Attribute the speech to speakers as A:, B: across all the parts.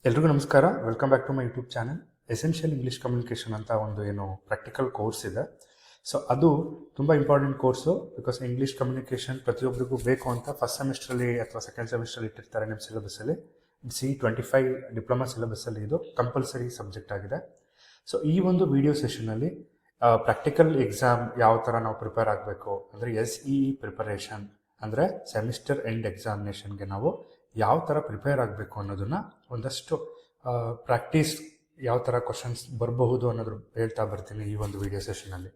A: ಎಲ್ರಿಗೂ ನಮಸ್ಕಾರ. Welcome back to my YouTube channel. Essential English communication ಅಂತ ಒಂದು ಪ್ರಾಕ್ಟಿಕಲ್ ಕೋರ್ಸ್ ಇದೆ. ಸೊ ಅದು ತುಂಬ important course. Because English communication ಪ್ರತಿಯೊಬ್ಬರಿಗೂ ಬೇಕು ಅಂತ ಫಸ್ಟ್ ಸೆಮಿಸ್ಟ್ರಲ್ಲಿ ಅಥವಾ ಸೆಕೆಂಡ್ ಸೆಮಿಸ್ಟ್ರಲ್ಲಿ ಇಟ್ಟಿರ್ತಾರೆ ನಿಮ್ಮ ಸಿಲೆಬಸ್ಸಲ್ಲಿ. C25 ಡಿಪ್ಲೊಮಾ ಸಿಲೆಬಸ್ಸಲ್ಲಿ ಇದು ಕಂಪಲ್ಸರಿ ಸಬ್ಜೆಕ್ಟ್ ಆಗಿದೆ. ಸೊ ಈ ಒಂದು ವಿಡಿಯೋ ಸೆಷನಲ್ಲಿ ಪ್ರಾಕ್ಟಿಕಲ್ ಎಕ್ಸಾಮ್ ಯಾವ ಥರ ನಾವು ಪ್ರಿಪೇರ್ ಆಗಬೇಕು ಅಂದರೆ SEE ಪ್ರಿಪರೇಷನ್ ಅಂದರೆ ಸೆಮಿಸ್ಟರ್ ಎಂಡ್ ಎಕ್ಸಾಮಿನೇಷನ್ಗೆ ನಾವು ಯಾವ ಥರ ಪ್ರಿಪೇರ್ ಆಗಬೇಕು ಅನ್ನೋದನ್ನು ಒಂದಷ್ಟು ಪ್ರಾಕ್ಟೀಸ್ ಯಾವ ಥರ ಕ್ವಶನ್ಸ್ ಬರಬಹುದು ಅನ್ನೋದ್ರ ಹೇಳ್ತಾ ಬರ್ತೀನಿ ಈ ಒಂದು ವಿಡಿಯೋ ಸೆಷನಲ್ಲಿ.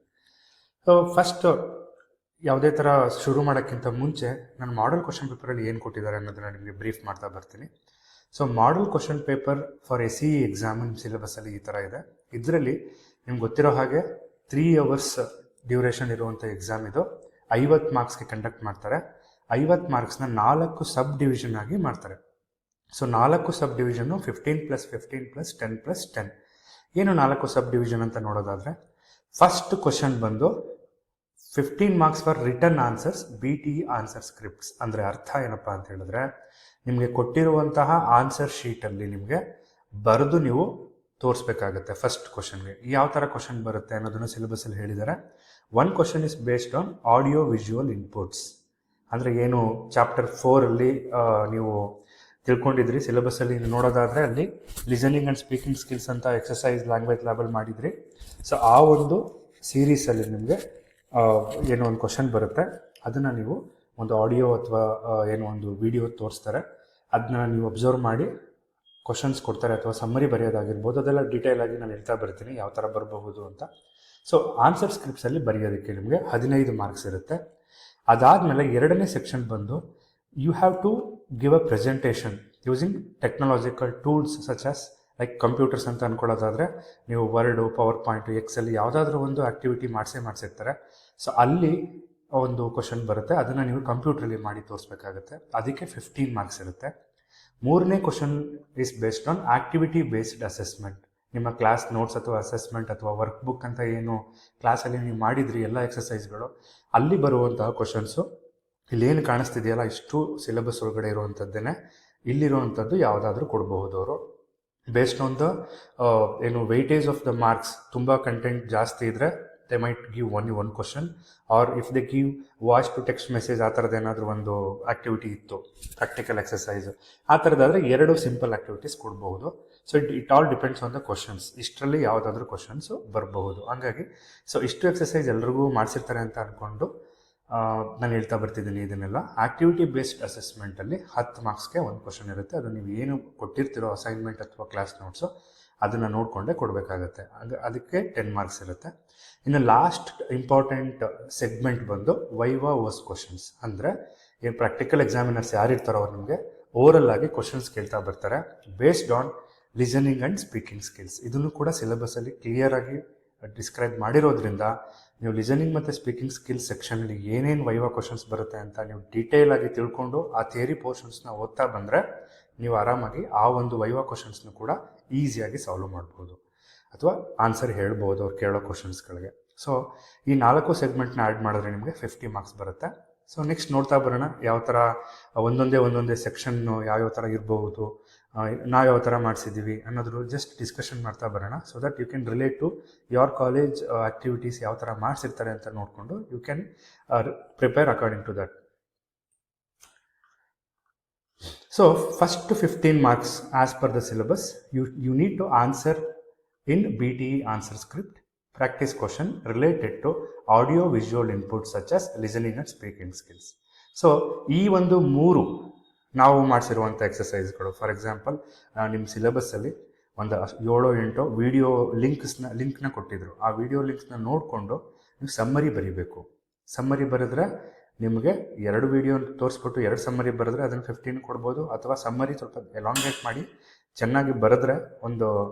A: ಸೊ ಫಸ್ಟ್ ಯಾವುದೇ ಥರ ಶುರು ಮಾಡೋಕ್ಕಿಂತ ಮುಂಚೆ ನಾನು ಮಾಡಲ್ ಕ್ವಶನ್ ಪೇಪರಲ್ಲಿ ಏನು ಕೊಟ್ಟಿದ್ದಾರೆ ಅನ್ನೋದನ್ನು ನಿಮಗೆ ಬ್ರೀಫ್ ಮಾಡ್ತಾ ಬರ್ತೀನಿ. So model question paper for SEE exam ನಿಮ್ಮ ಸಿಲೆಬಸ್ಸಲ್ಲಿ ಈ ಥರ ಇದೆ. ಇದರಲ್ಲಿ ನಿಮ್ಗೆ ಗೊತ್ತಿರೋ ಹಾಗೆ 3 hours ಡ್ಯೂರೇಷನ್ ಇರುವಂಥ ಎಕ್ಸಾಮ್ ಇದು. 50 ಮಾರ್ಕ್ಸ್ಗೆ ಕಂಡಕ್ಟ್ ಮಾಡ್ತಾರೆ. 50 ಮಾರ್ಕ್ಸ್ನ 4 ಸಬ್ ಡಿವಿಷನ್ ಆಗಿ ಮಾಡ್ತಾರೆ. ಸೊ 4 ಸಬ್ ಡಿವಿಷನ್ನು 15+15+10+10. ಏನು 4 ಸಬ್ ಡಿವಿಷನ್ ಅಂತ ನೋಡೋದಾದರೆ, ಫಸ್ಟ್ ಕ್ವಶನ್ ಬಂದು 15 marks for return answers BTE answer scripts. ಅಂದರೆ ಅರ್ಥ ಏನಪ್ಪ ಅಂತ ಹೇಳಿದ್ರೆ, ನಿಮಗೆ ಕೊಟ್ಟಿರುವಂತಹ ಆನ್ಸರ್ ಶೀಟಲ್ಲಿ ನಿಮಗೆ ಬರೆದು ನೀವು ತೋರಿಸ್ಬೇಕಾಗತ್ತೆ. ಫಸ್ಟ್ ಕ್ವಶನ್ಗೆ ಯಾವ ಥರ ಕ್ವಶನ್ ಬರುತ್ತೆ ಅನ್ನೋದನ್ನು ಸಿಲೆಬಸ್ಸಲ್ಲಿ ಹೇಳಿದ್ದಾರೆ. 1 question is based on audio visual inputs. ಅಂದರೆ ಏನು ಚಾಪ್ಟರ್ 4ಅಲ್ಲಿ ನೀವು ತಿಳ್ಕೊಂಡಿದ್ರಿ, ಸಿಲೆಬಸ್ಸಲ್ಲಿ ನೋಡೋದಾದರೆ ಅಲ್ಲಿ ಲಿಸನಿಂಗ್ ಆ್ಯಂಡ್ ಸ್ಪೀಕಿಂಗ್ ಸ್ಕಿಲ್ಸ್ ಅಂತ ಎಕ್ಸಸೈಸ್ ಲ್ಯಾಂಗ್ವೇಜ್ ಲ್ಯಾಬಲ್ ಮಾಡಿದ್ರಿ. ಸೊ ಆ ಒಂದು ಸೀರೀಸಲ್ಲಿ ನಿಮಗೆ ಏನೋ ಒಂದು ಕ್ವಶನ್ ಬರುತ್ತೆ. ಅದನ್ನು ನೀವು ಒಂದು ಆಡಿಯೋ ಅಥವಾ ಏನೋ ಒಂದು ವಿಡಿಯೋ ತೋರಿಸ್ತಾರೆ. ಅದನ್ನ ನೀವು ಅಬ್ಸರ್ವ್ ಮಾಡಿ ಕ್ವಶನ್ಸ್ ಕೊಡ್ತಾರೆ ಅಥವಾ ಸಮ್ಮರಿ ಬರೆಯೋದಾಗಿರ್ಬೋದು. ಅದೆಲ್ಲ ಡೀಟೇಲ್ ಆಗಿ ನಾನು ಹೇಳ್ತಾ ಬರ್ತೀನಿ ಯಾವ ಥರ ಬರಬಹುದು ಅಂತ. ಸೊ ಆನ್ಸರ್ ಸ್ಕ್ರಿಪ್ಟ್ಸಲ್ಲಿ ಬರೆಯೋದಕ್ಕೆ ನಿಮಗೆ 15 ಮಾರ್ಕ್ಸ್ ಇರುತ್ತೆ. ಅದಾದಮೇಲೆ ಎರಡನೇ ಸೆಕ್ಷನ್ ಬಂದು you have to give a presentation using technological tools such as like computers ಅಂತ ಅಂದ್ಕೊಳ್ಳೋದಾದರೆ ನೀವು ವರ್ಡು, ಪವರ್ ಪಾಯಿಂಟು, ಎಕ್ಸೆಲ್ ಯಾವುದಾದ್ರೂ ಒಂದು ಆ್ಯಕ್ಟಿವಿಟಿ ಮಾಡಿಸಿರ್ತಾರೆ. ಸೊ ಅಲ್ಲಿ ಒಂದು ಕ್ವಶನ್ ಬರುತ್ತೆ. ಅದನ್ನು ನೀವು ಕಂಪ್ಯೂಟ್ರಲ್ಲಿ ಮಾಡಿ ತೋರಿಸ್ಬೇಕಾಗತ್ತೆ. ಅದಕ್ಕೆ 15 ಮಾರ್ಕ್ಸ್ ಇರುತ್ತೆ. ಮೂರನೇ question is based on activity based assessment. ನಿಮ್ಮ ಕ್ಲಾಸ್ ನೋಟ್ಸ್ ಅಥವಾ ಅಸೆಸ್ಮೆಂಟ್ ಅಥವಾ ವರ್ಕ್ ಬುಕ್ ಅಂತ ಏನು ಕ್ಲಾಸಲ್ಲಿ ನೀವು ಮಾಡಿದ್ರಿ ಎಲ್ಲ ಎಕ್ಸಸೈಸ್ಗಳು, ಅಲ್ಲಿ ಬರುವಂತಹ ಕ್ವಶನ್ಸು ಇಲ್ಲೇನು ಕಾಣಿಸ್ತಿದೆಯಲ್ಲ ಇಷ್ಟು ಸಿಲೆಬಸ್ ಒಳಗಡೆ ಇರುವಂಥದ್ದೇನೆ ಇಲ್ಲಿರುವಂಥದ್ದು ಯಾವುದಾದ್ರೂ ಕೊಡಬಹುದು ಅವರು. ಬೇಸ್ಡ್ ಆನ್ ದ ಏನು ವೆಯ್ಟೇಜ್ ಆಫ್ ದ ಮಾರ್ಕ್ಸ್. ತುಂಬ ಕಂಟೆಂಟ್ ಜಾಸ್ತಿ ಇದ್ದರೆ they might give only 1 question, or if they give voice to text message ಆ ಥರದ್ದು ಏನಾದರೂ ಒಂದು ಆ್ಯಕ್ಟಿವಿಟಿ ಇತ್ತು, ಪ್ರಾಕ್ಟಿಕಲ್ ಎಕ್ಸಸೈಸು ಆ ಥರದ್ದಾದರೆ 2 ಸಿಂಪಲ್ ಆ್ಯಕ್ಟಿವಿಟೀಸ್ ಕೊಡಬಹುದು. So it all depends on the questions. ಇಷ್ಟರಲ್ಲಿ ಯಾವುದಾದ್ರೂ ಕ್ವಶನ್ಸು ಬರಬಹುದು. ಹಂಗಾಗಿ ಸೊ ಇಷ್ಟು ಎಕ್ಸಸೈಸ್ ಎಲ್ರಿಗೂ ಮಾಡಿಸಿರ್ತಾರೆ ಅಂತ ಅಂದ್ಕೊಂಡು ನಾನು ಹೇಳ್ತಾ ಬರ್ತಿದ್ದೀನಿ ಇದನ್ನೆಲ್ಲ. ಆ್ಯಕ್ಟಿವಿಟಿ ಬೇಸ್ಡ್ ಅಸೆಸ್ಮೆಂಟಲ್ಲಿ 10 ಮಾರ್ಕ್ಸ್ಗೆ 1 ಕ್ವಶನ್ ಇರುತ್ತೆ. ಅದು ನೀವು ಏನು ಕೊಟ್ಟಿರ್ತೀರೋ ಅಸೈನ್ಮೆಂಟ್ ಅಥವಾ ಕ್ಲಾಸ್ ನೋಟ್ಸು ಅದನ್ನು ನೋಡಿಕೊಂಡೇ ಕೊಡಬೇಕಾಗತ್ತೆ. ಅದಕ್ಕೆ 10 ಮಾರ್ಕ್ಸ್ ಇರುತ್ತೆ. ಇನ್ನು ಲಾಸ್ಟ್ ಇಂಪಾರ್ಟೆಂಟ್ ಸೆಗ್ಮೆಂಟ್ ಬಂದು ವೈವಾ ವರ್ಸ್ ಕ್ವಶನ್ಸ್. ಅಂದರೆ ಏನು ಪ್ರಾಕ್ಟಿಕಲ್ ಎಕ್ಸಾಮಿನರ್ಸ್ ಯಾರಿರ್ತಾರೋ ಅವ್ರು ನಿಮಗೆ ಓವರಲ್ ಆಗಿ ಕ್ವಶನ್ಸ್ ಕೇಳ್ತಾ ಬರ್ತಾರೆ based on listening and speaking skills. ಇದನ್ನು ಕೂಡ ಸಿಲೆಬಸ್ಸಲ್ಲಿ ಕ್ಲಿಯರಾಗಿ ಡಿಸ್ಕ್ರೈಬ್ ಮಾಡಿರೋದ್ರಿಂದ ನೀವು ಲಿಸನಿಂಗ್ ಮತ್ತು ಸ್ಪೀಕಿಂಗ್ ಸ್ಕಿಲ್ಸ್ ಸೆಕ್ಷನಲ್ಲಿ ಏನೇನು ವೈವಾ ಕ್ವಶನ್ಸ್ ಬರುತ್ತೆ ಅಂತ ನೀವು ಡೀಟೇಲ್ ಆಗಿ ತಿಳ್ಕೊಂಡು ಆ ಥಿಯರಿ ಪೋರ್ಷನ್ಸ್ನ ಓದ್ತಾ ಬಂದರೆ ನೀವು ಆರಾಮಾಗಿ ಆ ಒಂದು ವೈವಾ ಕ್ವಶನ್ಸ್ನ ಕೂಡ ಈಸಿಯಾಗಿ ಸಾಲ್ವ್ ಮಾಡ್ಬೋದು ಅಥವಾ ಆನ್ಸರ್ ಹೇಳ್ಬೋದು ಅವ್ರು ಕೇಳೋ ಕ್ವಶನ್ಸ್ಗಳಿಗೆ. ಸೊ ಈ 4 ಸೆಗ್ಮೆಂಟ್ನ ಆ್ಯಡ್ ಮಾಡಿದ್ರೆ ನಿಮಗೆ 50 ಮಾರ್ಕ್ಸ್ ಬರುತ್ತೆ. ಸೊ ನೆಕ್ಸ್ಟ್ ನೋಡ್ತಾ ಬರೋಣ ಯಾವ ಥರ ಒಂದೊಂದೇ ಸೆಕ್ಷನ್ನು ಯಾವ್ಯಾವ ಥರ ಇರಬಹುದು, ನಾವು ಯಾವ ಥರ ಮಾಡಿಸಿದ್ದೀವಿ ಅನ್ನೋದ್ರ ಜಸ್ಟ್ ಡಿಸ್ಕಷನ್ ಮಾಡ್ತಾ ಬರೋಣ. So that you can relate to your college activities ಯಾವ ಥರ ಮಾಡಿಸಿರ್ತಾರೆ ಅಂತ ನೋಡಿಕೊಂಡು you can prepare according to that. So first 15 marks as per the syllabus, you need to answer in BTE answer script practice question related to audio visual inputs such as listening and speaking skills. So ಈ ಒಂದು 3 ನಾವು ಮಾಡಿಸಿರುವಂಥ ಎಕ್ಸಸೈಸ್ಗಳು. For example ನಿಮ್ಮ ಸಿಲೆಬಸ್ಸಲ್ಲಿ ಒಂದು 7-8 video ಲಿಂಕ್ನ ಕೊಟ್ಟಿದ್ರು. ಆ video ಲಿಂಕ್ಸ್ನ ನೋಡಿಕೊಂಡು ನೀವು ಸಮ್ಮರಿ ಬರೀಬೇಕು. ಸಮ್ಮರಿ ಬರೆದ್ರೆ ನಿಮಗೆ 2 ವಿಡಿಯೋ ತೋರಿಸ್ಬಿಟ್ಟು 2 ಸಮ್ಮರಿ ಬರೆದ್ರೆ ಅದನ್ನು 15 ಕೊಡ್ಬೋದು. ಅಥವಾ ಸಮ್ಮರಿ ಸ್ವಲ್ಪ ಎಲಾಂಗೇಟ್ ಮಾಡಿ ಚೆನ್ನಾಗಿ ಬರೆದ್ರೆ ಒಂದು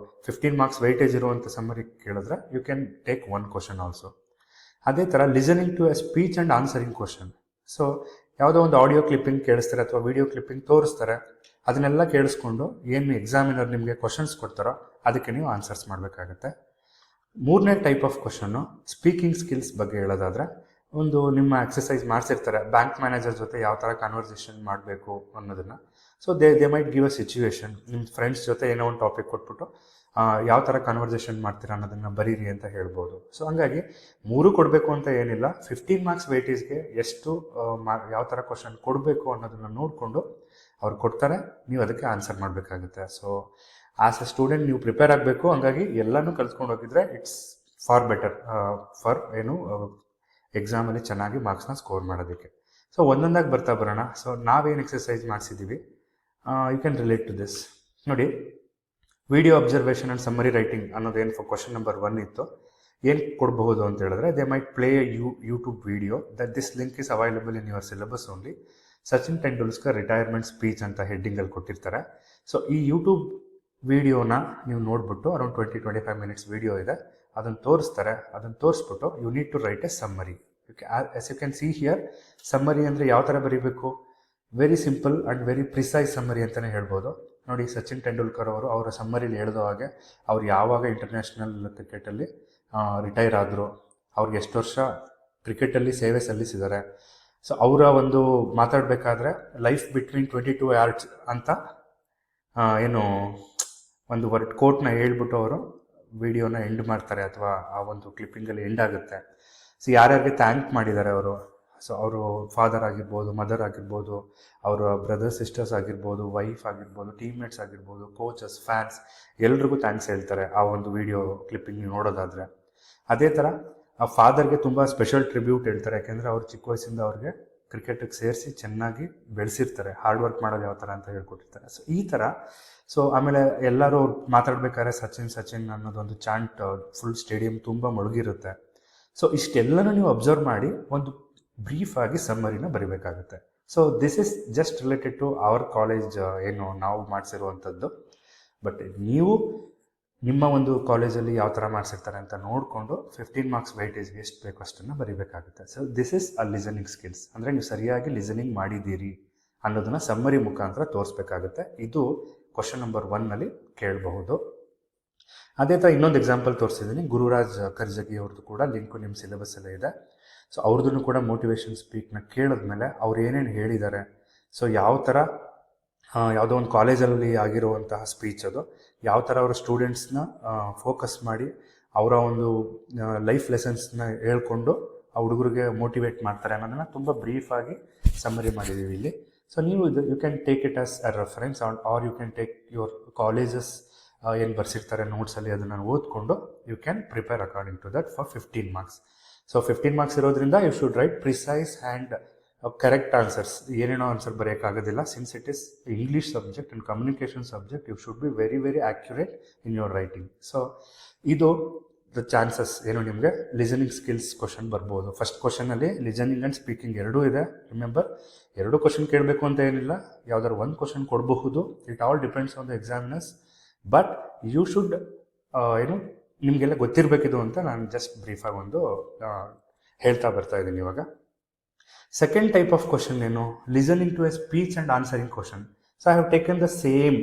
A: 15 ಮಾರ್ಕ್ಸ್ ವೈಟೇಜ್ ಇರುವಂಥ ಸಮ್ಮರಿ ಕೇಳಿದ್ರೆ you can take 1 question also. ಅದೇ ಥರ listening to a speech and answering question. So ಯಾವುದೋ ಒಂದು ಆಡಿಯೋ ಕ್ಲಿಪ್ಪಿಂಗ್ ಕೇಳಿಸ್ತಾರೆ ಅಥವಾ ವಿಡಿಯೋ ಕ್ಲಿಪ್ಪಿಂಗ್ ತೋರಿಸ್ತಾರೆ, ಅದನ್ನೆಲ್ಲ ಕೇಳಿಸ್ಕೊಂಡು ಏನು ಎಕ್ಸಾಮಿನರ್ ನಿಮಗೆ ಕ್ವಶನ್ಸ್ ಕೊಡ್ತಾರೋ ಅದಕ್ಕೆ ನೀವು ಆನ್ಸರ್ಸ್ ಮಾಡಬೇಕಾಗತ್ತೆ. 3ನೇ type of question speaking skills ಬಗ್ಗೆ ಹೇಳೋದಾದರೆ, ಒಂದು ನಿಮ್ಮ ಎಕ್ಸಸೈಸ್ ಮಾಡಿಸಿರ್ತಾರೆ ಬ್ಯಾಂಕ್ ಮ್ಯಾನೇಜರ್ ಜೊತೆ ಯಾವ ಥರ ಕನ್ವರ್ಸೇಷನ್ ಮಾಡಬೇಕು ಅನ್ನೋದನ್ನು. So they might give a situation. ನಿಮ್ಮ ಫ್ರೆಂಡ್ಸ್ ಜೊತೆ ಏನೋ ಒಂದು ಟಾಪಿಕ್ ಕೊಟ್ಬಿಟ್ಟು ಯಾವ ಥರ ಕನ್ವರ್ಸೇಷನ್ ಮಾಡ್ತೀರಾ ಅನ್ನೋದನ್ನು ಬರೀರಿ ಅಂತ ಹೇಳ್ಬೋದು. ಸೊ ಹಂಗಾಗಿ 3 ಕೊಡಬೇಕು ಅಂತ ಏನಿಲ್ಲ. 15 ಮಾರ್ಕ್ಸ್ ವೇಟೇಜ್ಗೆ ಎಷ್ಟು ಯಾವ ಥರ ಕ್ವಶನ್ ಕೊಡಬೇಕು ಅನ್ನೋದನ್ನು ನೋಡಿಕೊಂಡು ಅವ್ರು ಕೊಡ್ತಾರೆ, ನೀವು ಅದಕ್ಕೆ ಆನ್ಸರ್ ಮಾಡಬೇಕಾಗುತ್ತೆ. ಸೊ ಆಸ್ ಎ ಸ್ಟೂಡೆಂಟ್ ನೀವು ಪ್ರಿಪೇರ್ ಆಗಬೇಕು. ಹಂಗಾಗಿ ಎಲ್ಲನೂ ಕಲ್ತ್ಕೊಂಡು ಹೋಗಿದ್ರೆ ಇಟ್ಸ್ ಫಾರ್ ಬೆಟರ್ ಫಾರ್ ಎಕ್ಸಾಮಲ್ಲಿ ಚೆನ್ನಾಗಿ ಮಾರ್ಕ್ಸ್ನ ಸ್ಕೋರ್ ಮಾಡೋದಕ್ಕೆ. ಸೊ ಒಂದೊಂದಾಗಿ ಬರ್ತಾ ಬರೋಣ. ಸೊ ನಾವೇನು ಎಕ್ಸಸೈಸ್ ಮಾಡಿಸಿದ್ದೀವಿ, you can relate to this. ನೋಡಿ, video observation and summary writing ಅನ್ನೋದೇನು ಕ್ವಶನ್ ನಂಬರ್ 1 ಇತ್ತು. ಏನು ಕೊಡಬಹುದು ಅಂತ ಹೇಳಿದ್ರೆ, they might play YouTube video that this link is available in your syllabus only. Sachin Tendulkar retirement speech ಅಂತ ಹೆಡ್ಡಿಂಗಲ್ಲಿ ಕೊಟ್ಟಿರ್ತಾರೆ. ಸೊ ಈ ಯೂಟ್ಯೂಬ್ ವಿಡಿಯೋನ ನೀವು ನೋಡ್ಬಿಟ್ಟು ಅರೌಂಡ್ 20-25 ಮಿನಿಟ್ಸ್ ವಿಡಿಯೋ ಇದೆ, ಅದನ್ನು ತೋರಿಸ್ತಾರೆ. ಅದನ್ನು ತೋರಿಸ್ಬಿಟ್ಟು you need to write a summary. As you can see here, summary ಅಂದರೆ ಯಾವ ಥರ ಬರೀಬೇಕು, very simple and very precise summary ಅಂತಲೇ ಹೇಳ್ಬೋದು. ನೋಡಿ, ಸಚಿನ್ ತೆಂಡೂಲ್ಕರ್ ಅವರು ಅವರ ಸಮ್ಮರಿಲಿ ಹೇಳಿದೋ ಹಾಗೆ ಅವ್ರು ಯಾವಾಗ ಇಂಟರ್ನ್ಯಾಷನಲ್ ಕ್ರಿಕೆಟಲ್ಲಿ ರಿಟೈರ್ ಆದರು, ಅವ್ರಿಗೆ ಎಷ್ಟು ವರ್ಷ ಕ್ರಿಕೆಟಲ್ಲಿ ಸೇವೆ ಸಲ್ಲಿಸಿದ್ದಾರೆ. ಸೊ ಅವರ ಒಂದು ಮಾತಾಡಬೇಕಾದ್ರೆ ಲೈಫ್ ಬಿಟ್ವೀನ್ 22 yards ಅಂತ ಏನು ಒಂದು ಕೋಟ್ನ ಹೇಳ್ಬಿಟ್ಟು ಅವರು ವಿಡಿಯೋನ ಎಂಡ್ ಮಾಡ್ತಾರೆ, ಅಥವಾ ಆ ಒಂದು ಕ್ಲಿಪ್ಪಿಂಗಲ್ಲಿ ಎಂಡ್ ಆಗುತ್ತೆ. ಸೊ ಯಾರ್ಯಾರಿಗೆ ಥ್ಯಾಂಕ್ ಮಾಡಿದ್ದಾರೆ ಅವರು, ಸೊ ಅವರು ಫಾದರ್ ಆಗಿರ್ಬೋದು, ಮದರ್ ಆಗಿರ್ಬೋದು, ಅವರ ಬ್ರದರ್ಸ್ ಸಿಸ್ಟರ್ಸ್ ಆಗಿರ್ಬೋದು, ವೈಫ್ ಆಗಿರ್ಬೋದು, ಟೀಮ್ಮೇಟ್ಸ್ ಆಗಿರ್ಬೋದು, ಕೋಚಸ್, ಫ್ಯಾನ್ಸ್, ಎಲ್ರಿಗೂ ಥ್ಯಾಂಕ್ಸ್ ಹೇಳ್ತಾರೆ ಆ ಒಂದು ವಿಡಿಯೋ ಕ್ಲಿಪ್ಪಿಂಗ್ ನೋಡೋದಾದರೆ. ಅದೇ ಥರ ಆ ಫಾದರ್ಗೆ ತುಂಬ ಸ್ಪೆಷಲ್ ಟ್ರಿಬ್ಯೂಟ್ ಹೇಳ್ತಾರೆ, ಯಾಕೆಂದರೆ ಅವ್ರು ಚಿಕ್ಕ ವಯಸ್ಸಿಂದ ಅವ್ರಿಗೆ ಕ್ರಿಕೆಟಿಗೆ ಸೇರಿಸಿ ಚೆನ್ನಾಗಿ ಬೆಳೆಸಿರ್ತಾರೆ, ಹಾರ್ಡ್ ವರ್ಕ್ ಮಾಡೋದು ಯಾವ ಥರ ಅಂತ ಹೇಳ್ಕೊಟ್ಟಿರ್ತಾರೆ. ಸೊ ಈ ಥರ. ಸೊ ಆಮೇಲೆ ಎಲ್ಲರೂ ಮಾತಾಡ್ಬೇಕಾದ್ರೆ ಸಚಿನ್ ಸಚಿನ್ ಅನ್ನೋದೊಂದು ಚಾಂಟ್ ಫುಲ್ ಸ್ಟೇಡಿಯಂ ತುಂಬ ಮುಳುಗಿರುತ್ತೆ. ಸೊ ಇಷ್ಟೆಲ್ಲನೂ ನೀವು ಅಬ್ಸರ್ವ್ ಮಾಡಿ ಒಂದು ಬ್ರೀಫ್ ಆಗಿ ಸಮ್ಮರಿನ ಬರೀಬೇಕಾಗುತ್ತೆ. So this is just related to our college, ಏನು ನಾವು ಮಾಡಿಸಿರುವಂಥದ್ದು. ಬಟ್ ನೀವು ನಿಮ್ಮ ಒಂದು ಕಾಲೇಜಲ್ಲಿ ಯಾವ ಥರ ಮಾಡಿಸಿರ್ತಾರೆ ಅಂತ ನೋಡಿಕೊಂಡು 15 ಮಾರ್ಕ್ಸ್ ವೈಟೇಜ್ಗೆ ಎಷ್ಟು ಬೇಕು ಅಷ್ಟನ್ನು ಬರೀಬೇಕಾಗುತ್ತೆ. So this is a listening skills. ಅಂದರೆ ನೀವು ಸರಿಯಾಗಿ ಲಿಸನಿಂಗ್ ಮಾಡಿದ್ದೀರಿ ಅನ್ನೋದನ್ನು ಸಮ್ಮರಿ ಮುಖಾಂತರ ತೋರಿಸ್ಬೇಕಾಗುತ್ತೆ. ಇದು ಕ್ವಶನ್ ನಂಬರ್ 1ನಲ್ಲಿ ಕೇಳಬಹುದು. ಅದೇ ಥರ ಇನ್ನೊಂದು ಎಕ್ಸಾಂಪಲ್ ತೋರಿಸಿದ್ದೀನಿ, ಗುರುರಾಜ್ ಕರ್ಜಗಿ ಅವ್ರದ್ದು ಕೂಡ ಲಿಂಕು ನಿಮ್ಮ ಸಿಲೆಬಸ್ಸಲ್ಲೇ ಇದೆ. ಸೊ ಅವ್ರದ್ದು ಕೂಡ ಮೋಟಿವೇಶನ್ ಸ್ಪೀಕ್ನ ಕೇಳಿದ್ಮೇಲೆ ಅವ್ರು ಏನೇನು ಹೇಳಿದ್ದಾರೆ, ಸೊ ಯಾವ ಥರ ಯಾವುದೋ ಒಂದು ಕಾಲೇಜಲ್ಲಿ ಆಗಿರುವಂತಹ ಸ್ಪೀಚ್ ಅದು, ಯಾವ ಥರ ಅವರ ಸ್ಟೂಡೆಂಟ್ಸ್ನ ಫೋಕಸ್ ಮಾಡಿ ಅವರ ಒಂದು ಲೈಫ್ ಲೆಸನ್ಸ್ನ ಹೇಳ್ಕೊಂಡು ಆ ಹುಡುಗರಿಗೆ ಮೋಟಿವೇಟ್ ಮಾಡ್ತಾರೆ ಅನ್ನೋದನ್ನು ತುಂಬ ಬ್ರೀಫಾಗಿ ಸಮ್ಮರಿ ಮಾಡಿದ್ದೀವಿ ಇಲ್ಲಿ. ಸೊ ನೀವು you can take it as a reference or you can take your colleges ಏನು ಬರ್ಸಿರ್ತಾರೆ ನೋಟ್ಸಲ್ಲಿ, ಅದನ್ನು ಓದ್ಕೊಂಡು you can prepare according to that for 15 marks. So 15 marks ಇರೋದ್ರಿಂದ you should write precise and correct answers. ಏನೇನೋ answer ಬರೆಯೋಕ್ಕಾಗೋದಿಲ್ಲ, since it is English subject and communication subject, you should be very very accurate in your writing. So ಇದು the chances ಏನು ನಿಮಗೆ listening skills question ಬರ್ಬೋದು. First ಕ್ವಶನಲ್ಲಿ listening and speaking ಎರಡೂ ಇದೆ. Remember, 2 question ಕೇಳಬೇಕು ಅಂತ ಏನಿಲ್ಲ, ಯಾವ್ದಾದ್ರು 1 ಕ್ವಶನ್ ಕೊಡಬಹುದು. It all depends on the examiners. But you should ಏನು ನಿಮಗೆಲ್ಲ ಗೊತ್ತಿರಬೇಕಿದು ಅಂತ ನಾನು ಜಸ್ಟ್ ಬ್ರೀಫಾಗಿ ಒಂದು ಹೇಳ್ತಾ ಬರ್ತಾ ಇದ್ದೀನಿ ಇವಾಗ. ಸೆಕೆಂಡ್ ಟೈಪ್ ಆಫ್ ಕ್ವಶನ್ ಏನು, listening to a speech and answering question. So I have taken the same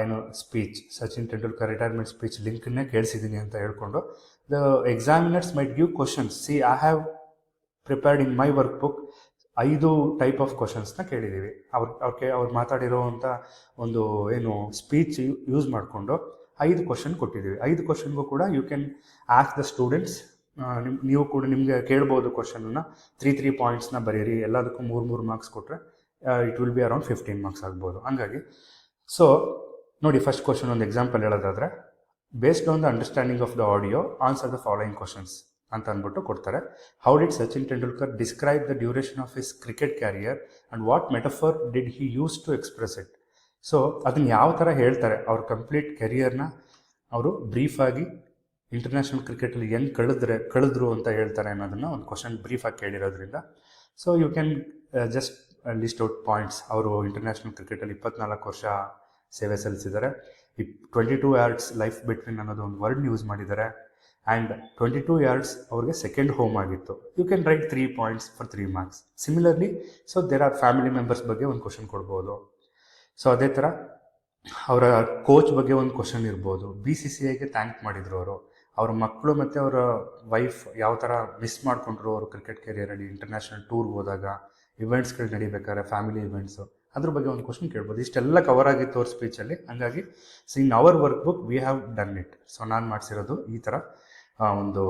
A: ಏನು speech, Sachin Tendulkar retirement speech ಲಿಂಕನ್ನೇ ಕೇಳಿಸಿದ್ದೀನಿ ಅಂತ ಹೇಳ್ಕೊಂಡು the examiners might give questions. See I have prepared in my workbook 5 type of ಕ್ವಶನ್ಸ್ನ ಕೇಳಿದ್ದೀವಿ. ಅವ್ರು ಮಾತಾಡಿರೋವಂಥ ಒಂದು ಏನು ಸ್ಪೀಚ್ ಯೂಸ್ ಮಾಡಿಕೊಂಡು 5 ಕ್ವಶನ್ ಕೊಟ್ಟಿದ್ದೀವಿ. 5 ಕ್ವಶನ್ಗೂ ಕೂಡ you can ask the students. ನೀವು ಕೂಡ ನಿಮಗೆ ಕೇಳ್ಬೋದು ಕ್ವಶನನ್ನು, 3 ಪಾಯಿಂಟ್ಸ್ನ ಬರೀರಿ, ಎಲ್ಲದಕ್ಕೂ 3 ಮಾರ್ಕ್ಸ್ ಕೊಟ್ಟರೆ it will be around 15 marks ಆಗ್ಬೋದು. ಹಂಗಾಗಿ ಸೊ ನೋಡಿ, ಫಸ್ಟ್ ಕ್ವಶನ್ ಒಂದು ಎಕ್ಸಾಂಪಲ್ ಹೇಳೋದಾದರೆ, based on the understanding of the audio answer the following questions ಅಂತ ಅಂದ್ಬಿಟ್ಟು ಕೊಡ್ತಾರೆ. How did Sachin Tendulkar describe the duration of his cricket career and what metaphor did he use to express it. So ಅದನ್ನು ಯಾವ ಥರ ಹೇಳ್ತಾರೆ, ಅವ್ರ complete ಕೆರಿಯರ್ನ ಅವರು ಬ್ರೀಫಾಗಿ international ಕ್ರಿಕೆಟಲ್ಲಿ ಹೆಂಗೆ ಕಳೆದ್ರು ಅಂತ ಹೇಳ್ತಾರೆ ಅನ್ನೋದನ್ನು ಒಂದು ಕ್ವಶನ್ ಬ್ರೀಫಾಗಿ ಕೇಳಿರೋದ್ರಿಂದ. So you can just list out points. ಅವರು ಇಂಟರ್ನ್ಯಾಷನಲ್ ಕ್ರಿಕೆಟಲ್ಲಿ 24 ವರ್ಷ ಸೇವೆ ಸಲ್ಲಿಸಿದ್ದಾರೆ. 22 yards ಲೈಫ್ ಬಿಟ್ವೀನ್ ಅನ್ನೋದು ಒಂದು ವರ್ಡ್ ಯೂಸ್ ಮಾಡಿದ್ದಾರೆ. ಆ್ಯಂಡ್ 22 yards ಅವ್ರಿಗೆ ಸೆಕೆಂಡ್ ಹೋಮ್ ಆಗಿತ್ತು. You can write 3 points for 3 marks. Similarly, so there are family members ಬಗ್ಗೆ ಒಂದು ಕ್ವಶನ್ ಕೊಡ್ಬೋದು. ಸೊ ಅದೇ ಥರ ಅವರ ಕೋಚ್ ಬಗ್ಗೆ ಒಂದು ಕ್ವಶನ್ ಇರ್ಬೋದು. BCCIಗೆ ಥ್ಯಾಂಕ್ ಮಾಡಿದರು ಅವರು. ಅವ್ರ ಮಕ್ಕಳು ಮತ್ತು ಅವರ ವೈಫ್ ಯಾವ ಥರ ಮಿಸ್ ಮಾಡಿಕೊಂಡ್ರು ಅವರು ಕ್ರಿಕೆಟ್ ಕೆರಿಯರಲ್ಲಿ, ಇಂಟರ್ನ್ಯಾಷನಲ್ ಟೂರ್ಗೆ ಹೋದಾಗ, ಇವೆಂಟ್ಸ್ಗಳು ನಡಿಬೇಕಾದ್ರೆ, ಫ್ಯಾಮಿಲಿ ಇವೆಂಟ್ಸು, ಅದ್ರ ಬಗ್ಗೆ ಒಂದು ಕ್ವಶನ್ ಕೇಳ್ಬೋದು. ಇಷ್ಟೆಲ್ಲ ಕವರ್ ಆಗಿತ್ತು ಅವ್ರ ಸ್ಪೀಚಲ್ಲಿ. ಹಂಗಾಗಿ so in our work book we have done it. So ನಾನು ಮಾಡಿಸಿರೋದು ಈ ಥರ ಒಂದು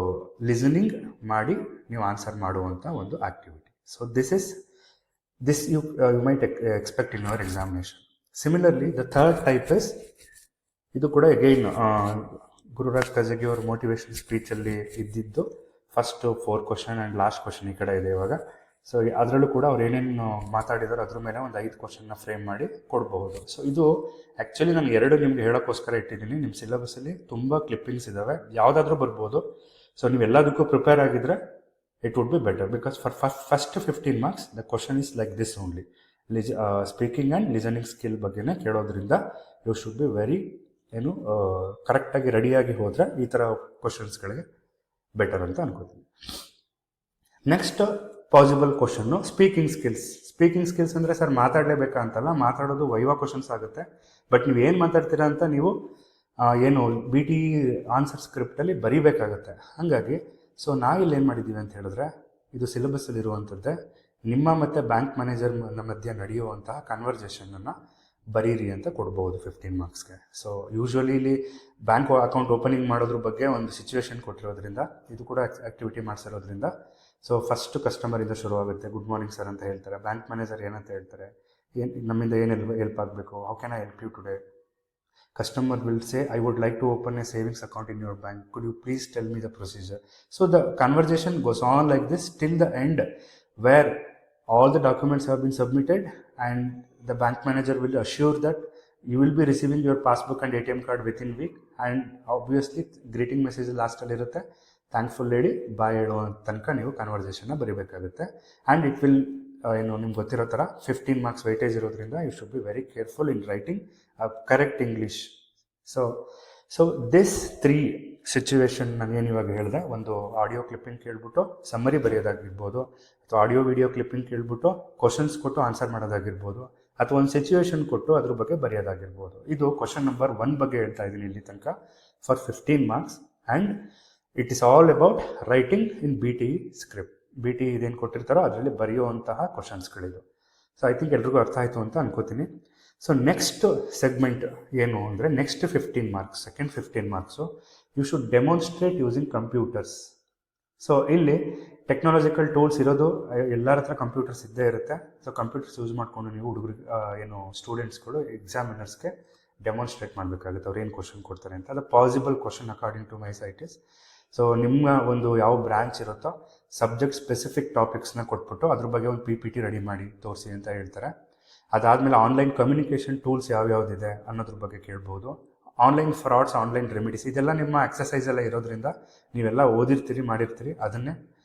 A: ಲಿಸನಿಂಗ್ ಮಾಡಿ ನೀವು ಆನ್ಸರ್ ಮಾಡುವಂಥ ಒಂದು activity. So this you might expect in our examination. Similarly the third type is, ಇದು ಕೂಡ ಅಗೈನ್ ಗುರುರಾಜ್ ಕಜಗಿ ಅವ್ರ ಮೋಟಿವೇಶನ್ ಸ್ಪೀಚಲ್ಲಿ ಇದ್ದಿದ್ದು first 4 question and last question ಈ ಕಡೆ ಇದೆ ಇವಾಗ. ಸೊ ಅದರಲ್ಲೂ ಕೂಡ ಅವ್ರು ಏನೇನು ಮಾತಾಡಿದಾರೋ ಅದ್ರ ಮೇಲೆ ಒಂದು 5 ಕ್ವಶನ್ನ ಫ್ರೇಮ್ ಮಾಡಿ ಕೊಡಬಹುದು. ಸೊ ಇದು ಆ್ಯಕ್ಚುಲಿ ನಾನು 2 ನಿಮ್ಗೆ ಹೇಳೋಕ್ಕೋಸ್ಕರ ಇಟ್ಟಿದ್ದೀನಿ. ನಿಮ್ಮ ಸಿಲೆಬಸ್ಸಲ್ಲಿ ತುಂಬ ಕ್ಲಿಪ್ಪಿಂಗ್ಸ್ ಇದ್ದಾವೆ, ಯಾವುದಾದ್ರೂ ಬರ್ಬೋದು. ಸೊ ನೀವು ಎಲ್ಲದಕ್ಕೂ ಪ್ರಿಪೇರ್ ಆಗಿದ್ರೆ it would be better, because for first 15 marks the question is like this only. Speaking and listening skill ಬಗ್ಗೆನೇ ಕೇಳೋದ್ರಿಂದ ಯು ಶುಡ್ ಬಿ ವೆರಿ ಕರೆಕ್ಟಾಗಿ ರೆಡಿಯಾಗಿ ಹೋದರೆ ಈ ಥರ ಕ್ವಶನ್ಸ್ಗಳಿಗೆ ಬೆಟರ್ ಅಂತ ಅನ್ಕೋತೀನಿ. Next possible question speaking skills. Speaking skills ಅಂದರೆ ಸರ್ ಮಾತಾಡಲೇಬೇಕಾ ಅಂತಲ್ಲ, ಮಾತಾಡೋದು ವೈವಾ ಕ್ವಶನ್ಸ್ ಆಗುತ್ತೆ. ಬಟ್ ನೀವು ಏನು ಮಾತಾಡ್ತೀರಾ ಅಂತ ನೀವು ಏನು BT ಆನ್ಸರ್ ಸ್ಕ್ರಿಪ್ಟಲ್ಲಿ ಬರೀಬೇಕಾಗತ್ತೆ. ಹಾಗಾಗಿ ಸೊ ನಾವಿಲ್ಲಿ ಏನು ಮಾಡಿದ್ದೀವಿ ಅಂತ ಹೇಳಿದ್ರೆ, ಇದು ಸಿಲೆಬಸ್ಸಲ್ಲಿರುವಂಥದ್ದೇ ನಿಮ್ಮ ಮತ್ತು ಬ್ಯಾಂಕ್ ಮ್ಯಾನೇಜರ್ ಮಧ್ಯೆ ನಡೆಯುವಂತಹ ಕನ್ವರ್ಜೇಷನನ್ನು ಬರೀರಿ ಅಂತ ಕೊಡ್ಬೋದು 15 ಮಾರ್ಕ್ಸ್ಗೆ. ಸೊ ಯೂಶ್ವಲಿ ಇಲ್ಲಿ ಬ್ಯಾಂಕ್ ಅಕೌಂಟ್ ಓಪನಿಂಗ್ ಮಾಡೋದ್ರ ಬಗ್ಗೆ ಒಂದು ಸಿಚುವೇಶನ್ ಕೊಟ್ಟಿರೋದ್ರಿಂದ, ಇದು ಕೂಡ ಆ್ಯಕ್ಟಿವಿಟಿ ಮಾಡಿಸಿರೋದ್ರಿಂದ, ಸೊ ಫಸ್ಟ್ ಕಸ್ಟಮರಿಂದ ಶುರುವಾಗುತ್ತೆ. ಗುಡ್ ಮಾರ್ನಿಂಗ್ ಸರ್ ಅಂತ ಹೇಳ್ತಾರೆ. ಬ್ಯಾಂಕ್ ಮ್ಯಾನೇಜರ್ ಏನಂತ ಹೇಳ್ತಾರೆ, ನಮ್ಮಿಂದ ಏನು ಹೆಲ್ಪ್ ಆಗಬೇಕು, how can I help you today. Customer will say, I would like to open a savings account in your bank, could you please tell me the procedure. So the conversation goes on like this till the end, where all the documents have been submitted and the bank manager will assure that you will be receiving your passbook and ATM card within week, and obviously greeting message last ಅಲ್ಲಿ ಇರುತ್ತೆ, thankful lady ಬಾಯ್ ಹೇಳೋ ತನಕ ನೀವು ಕನ್ವರ್ಸೇಷನ್ನ ಬರೀಬೇಕಾಗುತ್ತೆ. And it will ಏನು ನಿಮ್ಗೆ ಗೊತ್ತಿರೋ ಥರ 15 ಮಾರ್ಕ್ಸ್ ವೈಟೇಜ್ ಇರೋದ್ರಿಂದ you should be very careful in writing correct English. So this 3 situation ನಾನು ಏನು ಇವಾಗ ಹೇಳಿದೆ, ಒಂದು ಆಡಿಯೋ ಕ್ಲಿಪ್ಪಿಂಗ್ ಕೇಳ್ಬಿಟ್ಟು ಸಮ್ಮರಿ ಬರೆಯೋದಾಗಿರ್ಬೋದು, ಅಥವಾ ಆಡಿಯೋ ವಿಡಿಯೋ ಕ್ಲಿಪ್ಪಿಂಗ್ ಕೇಳ್ಬಿಟ್ಟು ಕ್ವಶನ್ಸ್ ಕೊಟ್ಟು ಆನ್ಸರ್ ಮಾಡೋದಾಗಿರ್ಬೋದು, ಅಥವಾ ಒಂದು ಸಿಚುವೇಶನ್ ಕೊಟ್ಟು ಅದ್ರ ಬಗ್ಗೆ ಬರೆಯೋದಾಗಿರ್ಬೋದು. ಇದು ಕ್ವಶನ್ ನಂಬರ್ 1 ಬಗ್ಗೆ ಹೇಳ್ತಾ ಇದ್ದೀನಿ ಇಲ್ಲಿ ತನಕ for 15 marks. And it is all about writing in BT script. BT ಇದೇನು ಕೊಟ್ಟಿರ್ತಾರೋ ಅದರಲ್ಲಿ ಬರೆಯುವಂತಹ ಕ್ವಶನ್ಸ್ಗಳಿದು. ಸೊ ಐ ಥಿಂಕ್ ಎಲ್ರಿಗೂ ಅರ್ಥ ಆಯಿತು ಅಂತ ಅನ್ಕೋತೀನಿ. ಸೊ ನೆಕ್ಸ್ಟ್ ಸೆಗ್ಮೆಂಟ್ ಏನು ಅಂದರೆ, next 15 marks, second 15 marks you should demonstrate using computers. So ಇಲ್ಲಿ ಟೆಕ್ನಾಲಜಿಕಲ್ ಟೂಲ್ಸ್ ಇರೋದು, ಎಲ್ಲರ ಹತ್ರ ಕಂಪ್ಯೂಟರ್ಸ್ ಇದ್ದೇ ಇರುತ್ತೆ. ಸೊ ಕಂಪ್ಯೂಟರ್ಸ್ ಯೂಸ್ ಮಾಡಿಕೊಂಡು ನೀವು ಹುಡುಗರಿಗೆ ಏನು ಸ್ಟೂಡೆಂಟ್ಸ್ಗಳು ಎಕ್ಸಾಮಿನರ್ಸ್ಗೆ ಡೆಮಾನ್ಸ್ಟ್ರೇಟ್ ಮಾಡಬೇಕಾಗುತ್ತೆ ಅವ್ರು ಏನು ಕ್ವಶನ್ ಕೊಡ್ತಾರೆ ಅಂತ. ಅದು possible question according to my sight is. So ನಿಮ್ಮ ಒಂದು ಯಾವ ಬ್ರಾಂಚ್ ಇರುತ್ತೋ ಸಬ್ಜೆಕ್ಟ್ ಸ್ಪೆಸಿಫಿಕ್ ಟಾಪಿಕ್ಸ್ನ ಕೊಟ್ಬಿಟ್ಟು ಅದ್ರ ಬಗ್ಗೆ ಒಂದು PPT ರೆಡಿ ಮಾಡಿ ತೋರಿಸಿ ಅಂತ ಹೇಳ್ತಾರೆ. ಅದಾದಮೇಲೆ ಆನ್ಲೈನ್ ಕಮ್ಯುನಿಕೇಷನ್ ಟೂಲ್ಸ್ ಯಾವ್ಯಾವುದಿದೆ ಅನ್ನೋದ್ರ ಬಗ್ಗೆ ಕೇಳ್ಬೋದು. ಆನ್ಲೈನ್ ಫ್ರಾಡ್ಸ್, ಆನ್ಲೈನ್ ರೆಮಿಡೀಸ್, ಇದೆಲ್ಲ ನಿಮ್ಮ ಎಕ್ಸಸೈಸ್ ಎಲ್ಲ ಇರೋದ್ರಿಂದ ನೀವೆಲ್ಲ ಓದಿರ್ತೀರಿ, ಮಾಡಿರ್ತೀರಿ, ಅದನ್ನೇ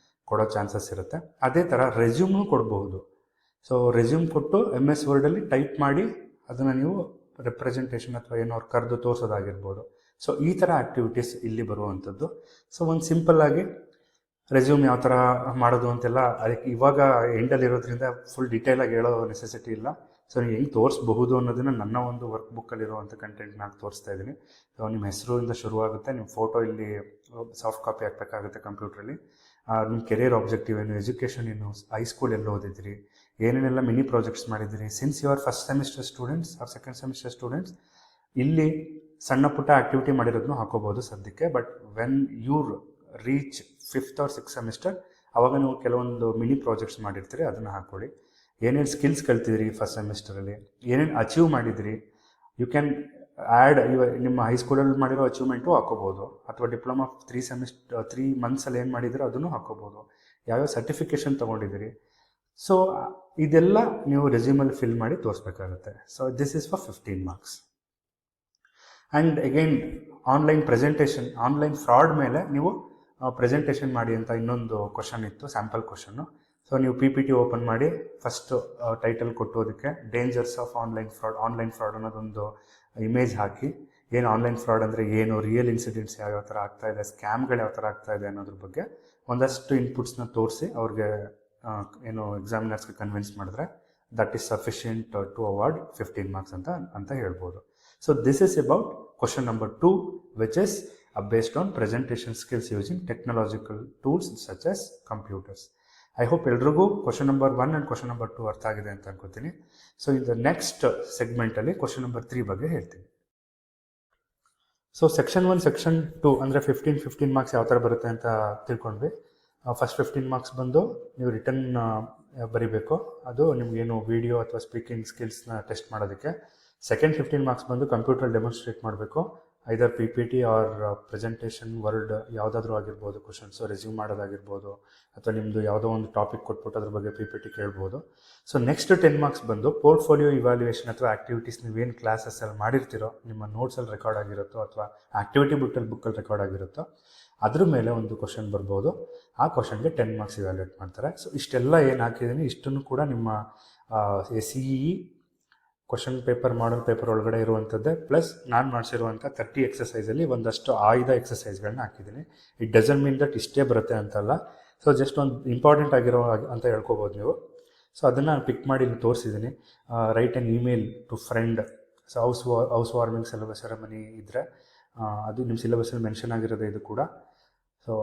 A: ಕೊಡೋ ಚಾನ್ಸಸ್ ಇರುತ್ತೆ. ಅದೇ ಥರ ರೆಸ್ಯೂಮ್ನೂ ಕೊಡಬಹುದು. ಸೊ ರೆಸ್ಯೂಮ್ ಕೊಟ್ಟು MS ವರ್ಡಲ್ಲಿ ಟೈಪ್ ಮಾಡಿ ಅದನ್ನು ನೀವು ರೆಪ್ರೆಸೆಂಟೇಷನ್ ಅಥವಾ ಏನೋ ಅವ್ರು ಕರೆದು ತೋರಿಸೋದಾಗಿರ್ಬೋದು. ಸೊ ಈ ಥರ ಆ್ಯಕ್ಟಿವಿಟೀಸ್ ಇಲ್ಲಿ ಬರುವಂಥದ್ದು. ಸೊ ಒಂದು ಸಿಂಪಲ್ಲಾಗಿ ರೆಸ್ಯೂಮ್ ಯಾವ ಥರ ಮಾಡೋದು ಅಂತೆಲ್ಲ ಅದಕ್ಕೆ ಇವಾಗ ಎಂಡಲ್ಲಿರೋದ್ರಿಂದ ಫುಲ್ ಡೀಟೇಲಾಗಿ ಹೇಳೋ ನೆಸೆಸಿಟಿ ಇಲ್ಲ. ಸೊ ನೀವು ಹೆಂಗೆ ತೋರಿಸ್ಬಹುದು ಅನ್ನೋದನ್ನು ನನ್ನ ಒಂದು ವರ್ಕ್ ಬುಕ್ಕಲ್ಲಿರುವಂಥ ಕಂಟೆಂಟ್ ನಾನು ತೋರಿಸ್ತಾ ಇದ್ದೀನಿ. ಸೊ ನಿಮ್ಮ ಹೆಸರಿಂದ ಶುರುವಾಗುತ್ತೆ, ನಿಮ್ಮ ಫೋಟೋ ಇಲ್ಲಿ ಸಾಫ್ಟ್ ಕಾಪಿ ಹಾಕಬೇಕಾಗುತ್ತೆ ಕಂಪ್ಯೂಟ್ರಲ್ಲಿ. ನಿಮ್ಮ ಕೆರಿಯರ್ ಆಬ್ಜೆಕ್ಟಿವ್ ಏನು, ಎಜುಕೇಷನ್ ಏನು, ಹೈಸ್ಕೂಲ್ ಎಲ್ಲ ಓದಿದ್ರಿ, ಏನೇನೆಲ್ಲ ಮಿನಿ ಪ್ರಾಜೆಕ್ಟ್ಸ್ ಮಾಡಿದ್ದೀರಿ, since you are first semester students or second semester students, ಇಲ್ಲಿ ಸಣ್ಣ ಪುಟ್ಟ ಆ್ಯಕ್ಟಿವಿಟಿ ಮಾಡಿರೋದನ್ನು ಹಾಕೋಬೋದು ಸದ್ಯಕ್ಕೆ. But when you reach 5th or 6th semester ಆವಾಗ ನೀವು ಕೆಲವೊಂದು ಮಿನಿ ಪ್ರಾಜೆಕ್ಟ್ಸ್ ಮಾಡಿರ್ತೀರಿ, ಅದನ್ನು ಹಾಕ್ಕೊಳ್ಳಿ. ಏನೇನು ಸ್ಕಿಲ್ಸ್ ಕಲ್ತಿದ್ರಿ ಫಸ್ಟ್ ಸೆಮಿಸ್ಟರಲ್ಲಿ, ಏನೇನು ಅಚೀವ್ ಮಾಡಿದಿರಿ, ಯು ಕ್ಯಾನ್ ಆ್ಯಡ್ ನಿಮ್ಮ ಹೈಸ್ಕೂಲಲ್ಲಿ ಮಾಡಿರೋ ಅಚೀವ್ಮೆಂಟು ಹಾಕೋಬೋದು, ಅಥವಾ ಡಿಪ್ಲೊಮಾ 3 ಮಂತ್ಸಲ್ಲಿ ಏನು ಮಾಡಿದಿರೋ ಅದನ್ನು ಹಾಕೋಬೋದು, ಯಾವ್ಯಾವ ಸರ್ಟಿಫಿಕೇಷನ್ ತೊಗೊಂಡಿದ್ದೀರಿ. ಸೊ ಇದೆಲ್ಲ ನೀವು ರೆಸ್ಯೂಮಲ್ಲಿ ಫಿಲ್ ಮಾಡಿ ತೋರಿಸ್ಬೇಕಾಗುತ್ತೆ. So this is for 15 marks. And again online presentation, online fraud ಮೇಲೆ ನೀವು ಪ್ರೆಸೆಂಟೇಷನ್ ಮಾಡಿ ಅಂತ ಇನ್ನೊಂದು ಕ್ವಶನ್ ಇತ್ತು, ಸ್ಯಾಂಪಲ್ ಕ್ವಶನ್ನು. ಸೊ ನೀವು PPT ಓಪನ್ ಮಾಡಿ ಫಸ್ಟು ಟೈಟಲ್ ಕೊಟ್ಟೋದಕ್ಕೆ ಡೇಂಜರ್ಸ್ ಆಫ್ ಆನ್ಲೈನ್ ಫ್ರಾಡ್ ಅನ್ನೋದೊಂದು ಇಮೇಜ್ ಹಾಕಿ, ಏನು ಆನ್ಲೈನ್ ಫ್ರಾಡ್ ಅಂದರೆ ಏನು, ರಿಯಲ್ ಇನ್ಸಿಡೆಂಟ್ಸ್ ಯಾವ್ಯಾವ ಥರ ಆಗ್ತಾಯಿದೆ, ಸ್ಕ್ಯಾಮ್ಗಳು ಯಾವ ಥರ ಆಗ್ತಾಯಿದೆ ಅನ್ನೋದ್ರ ಬಗ್ಗೆ ಒಂದಷ್ಟು ಇನ್ಪುಟ್ಸ್ನ ತೋರಿಸಿ ಅವ್ರಿಗೆ ಏನು ಎಕ್ಸಾಮಿನರ್ಸ್ಗೆ ಕನ್ವಿನ್ಸ್ ಮಾಡಿದ್ರೆ that is sufficient to award 15 marks ಅಂತ ಹೇಳ್ಬೋದು. So this is about question number 2, which is based on presentation skills using technological tools such as computers. I hope ಎಲ್ರಿಗೂ question number 1 and question number 2 ಅರ್ಥ ಆಗಿದೆ ಅಂತ ಅನ್ಕೋತೀನಿ. So in the next ಸೆಗ್ಮೆಂಟಲ್ಲಿ question number 3 ಬಗ್ಗೆ ಹೇಳ್ತೀನಿ. So section 1 section 2 ಅಂದರೆ 15 marks ಯಾವ ಥರ ಬರುತ್ತೆ ಅಂತ ತಿಳ್ಕೊಂಡ್ವಿ. ಫಸ್ಟ್ 15 ಮಾರ್ಕ್ಸ್ ಬಂದು ನೀವು ರಿಟರ್ನ್ ಬರೀಬೇಕು, ಅದು ನಿಮಗೇನು ವಿಡಿಯೋ ಅಥವಾ ಸ್ಪೀಕಿಂಗ್ ಸ್ಕಿಲ್ಸ್ನ ಟೆಸ್ಟ್ ಮಾಡೋದಕ್ಕೆ. ಸೆಕೆಂಡ್ 15 ಮಾರ್ಕ್ಸ್ ಬಂದು ಕಂಪ್ಯೂಟರ್ ಡೆಮಾನ್ಸ್ಟ್ರೇಟ್ ಮಾಡಬೇಕು, ಐದರ್ PPT ಆರ್ ಪ್ರೆಸೆಂಟೇಷನ್ ವರ್ಡ್ ಯಾವುದಾದ್ರೂ ಆಗಿರ್ಬೋದು, ಕ್ವಶನ್ಸು ರೆಸ್ಯೂಮ್ ಮಾಡೋದಾಗಿರ್ಬೋದು, ಅಥವಾ ನಿಮ್ಮದು ಯಾವುದೋ ಒಂದು ಟಾಪಿಕ್ ಕೊಟ್ಬಿಟ್ಟು ಅದ್ರ ಬಗ್ಗೆ PPT ಕೇಳ್ಬೋದು. ಸೊ ನೆಕ್ಸ್ಟ್ 10 ಮಾರ್ಕ್ಸ್ ಬಂದು ಪೋರ್ಟ್ಫೋಲಿಯೋ ಇವ್ಯಾಲ್ಯೂಯೇಷನ್ ಅಥವಾ ಆ್ಯಕ್ಟಿವಿಟೀಸ್ ನೀವೇನು ಕ್ಲಾಸಸ್ಸಲ್ಲಿ ಮಾಡಿರ್ತೀರೋ, ನಿಮ್ಮ ನೋಟ್ಸಲ್ಲಿ ರೆಕಾರ್ಡ್ ಆಗಿರುತ್ತೋ ಅಥವಾ ಆ್ಯಕ್ಟಿವಿಟಿ ಬುಕ್ಕಲ್ಲಿ ರೆಕಾರ್ಡ್ ಆಗಿರುತ್ತೋ ಅದ್ರ ಮೇಲೆ ಒಂದು ಕ್ವಶನ್ ಬರ್ಬೋದು. ಆ ಕ್ವಶನ್ಗೆ 10 ಮಾರ್ಕ್ಸ್ ಇವ್ಯಾಲ್ಯೂಯೇಟ್ ಮಾಡ್ತಾರೆ. ಸೊ ಇಷ್ಟೆಲ್ಲ ಏನು ಹಾಕಿದ್ದೀನಿ ಇಷ್ಟನ್ನು ಕೂಡ ನಿಮ್ಮ CE ಕ್ವಶನ್ ಪೇಪರ್ ಮಾಡಲ್ ಪೇಪರ್ ಒಳಗಡೆ ಇರುವಂಥದ್ದೇ, ಪ್ಲಸ್ ನಾನು ಮಾಡಿಸಿರುವಂಥ 30 ಎಕ್ಸಸೈಸಲ್ಲಿ ಒಂದಷ್ಟು ಆಯ್ದ ಎಕ್ಸಸೈಸ್ಗಳನ್ನ ಹಾಕಿದ್ದೀನಿ. ಇಟ್ ಡಸಂಟ್ ಮೀನ್ ದಟ್ ಇಷ್ಟೇ ಬರುತ್ತೆ ಅಂತಲ್ಲ. ಸೊ ಜಸ್ಟ್ ಒಂದು ಇಂಪಾರ್ಟೆಂಟ್ ಆಗಿರೋ ಅಂತ ಹೇಳ್ಕೊಬೋದು ನೀವು. ಸೊ ಅದನ್ನು ಪಿಕ್ ಮಾಡಿ ಇಲ್ಲಿ ತೋರಿಸಿದ್ದೀನಿ. Write an email to friend. So house warming ceremony ಇದ್ದರೆ ಅದು ನಿಮ್ಮ ಸಿಲೆಬಸ್ಸಲ್ಲಿ ಮೆನ್ಷನ್ ಆಗಿರೋದೇ ಇದು ಕೂಡ. ಸೊ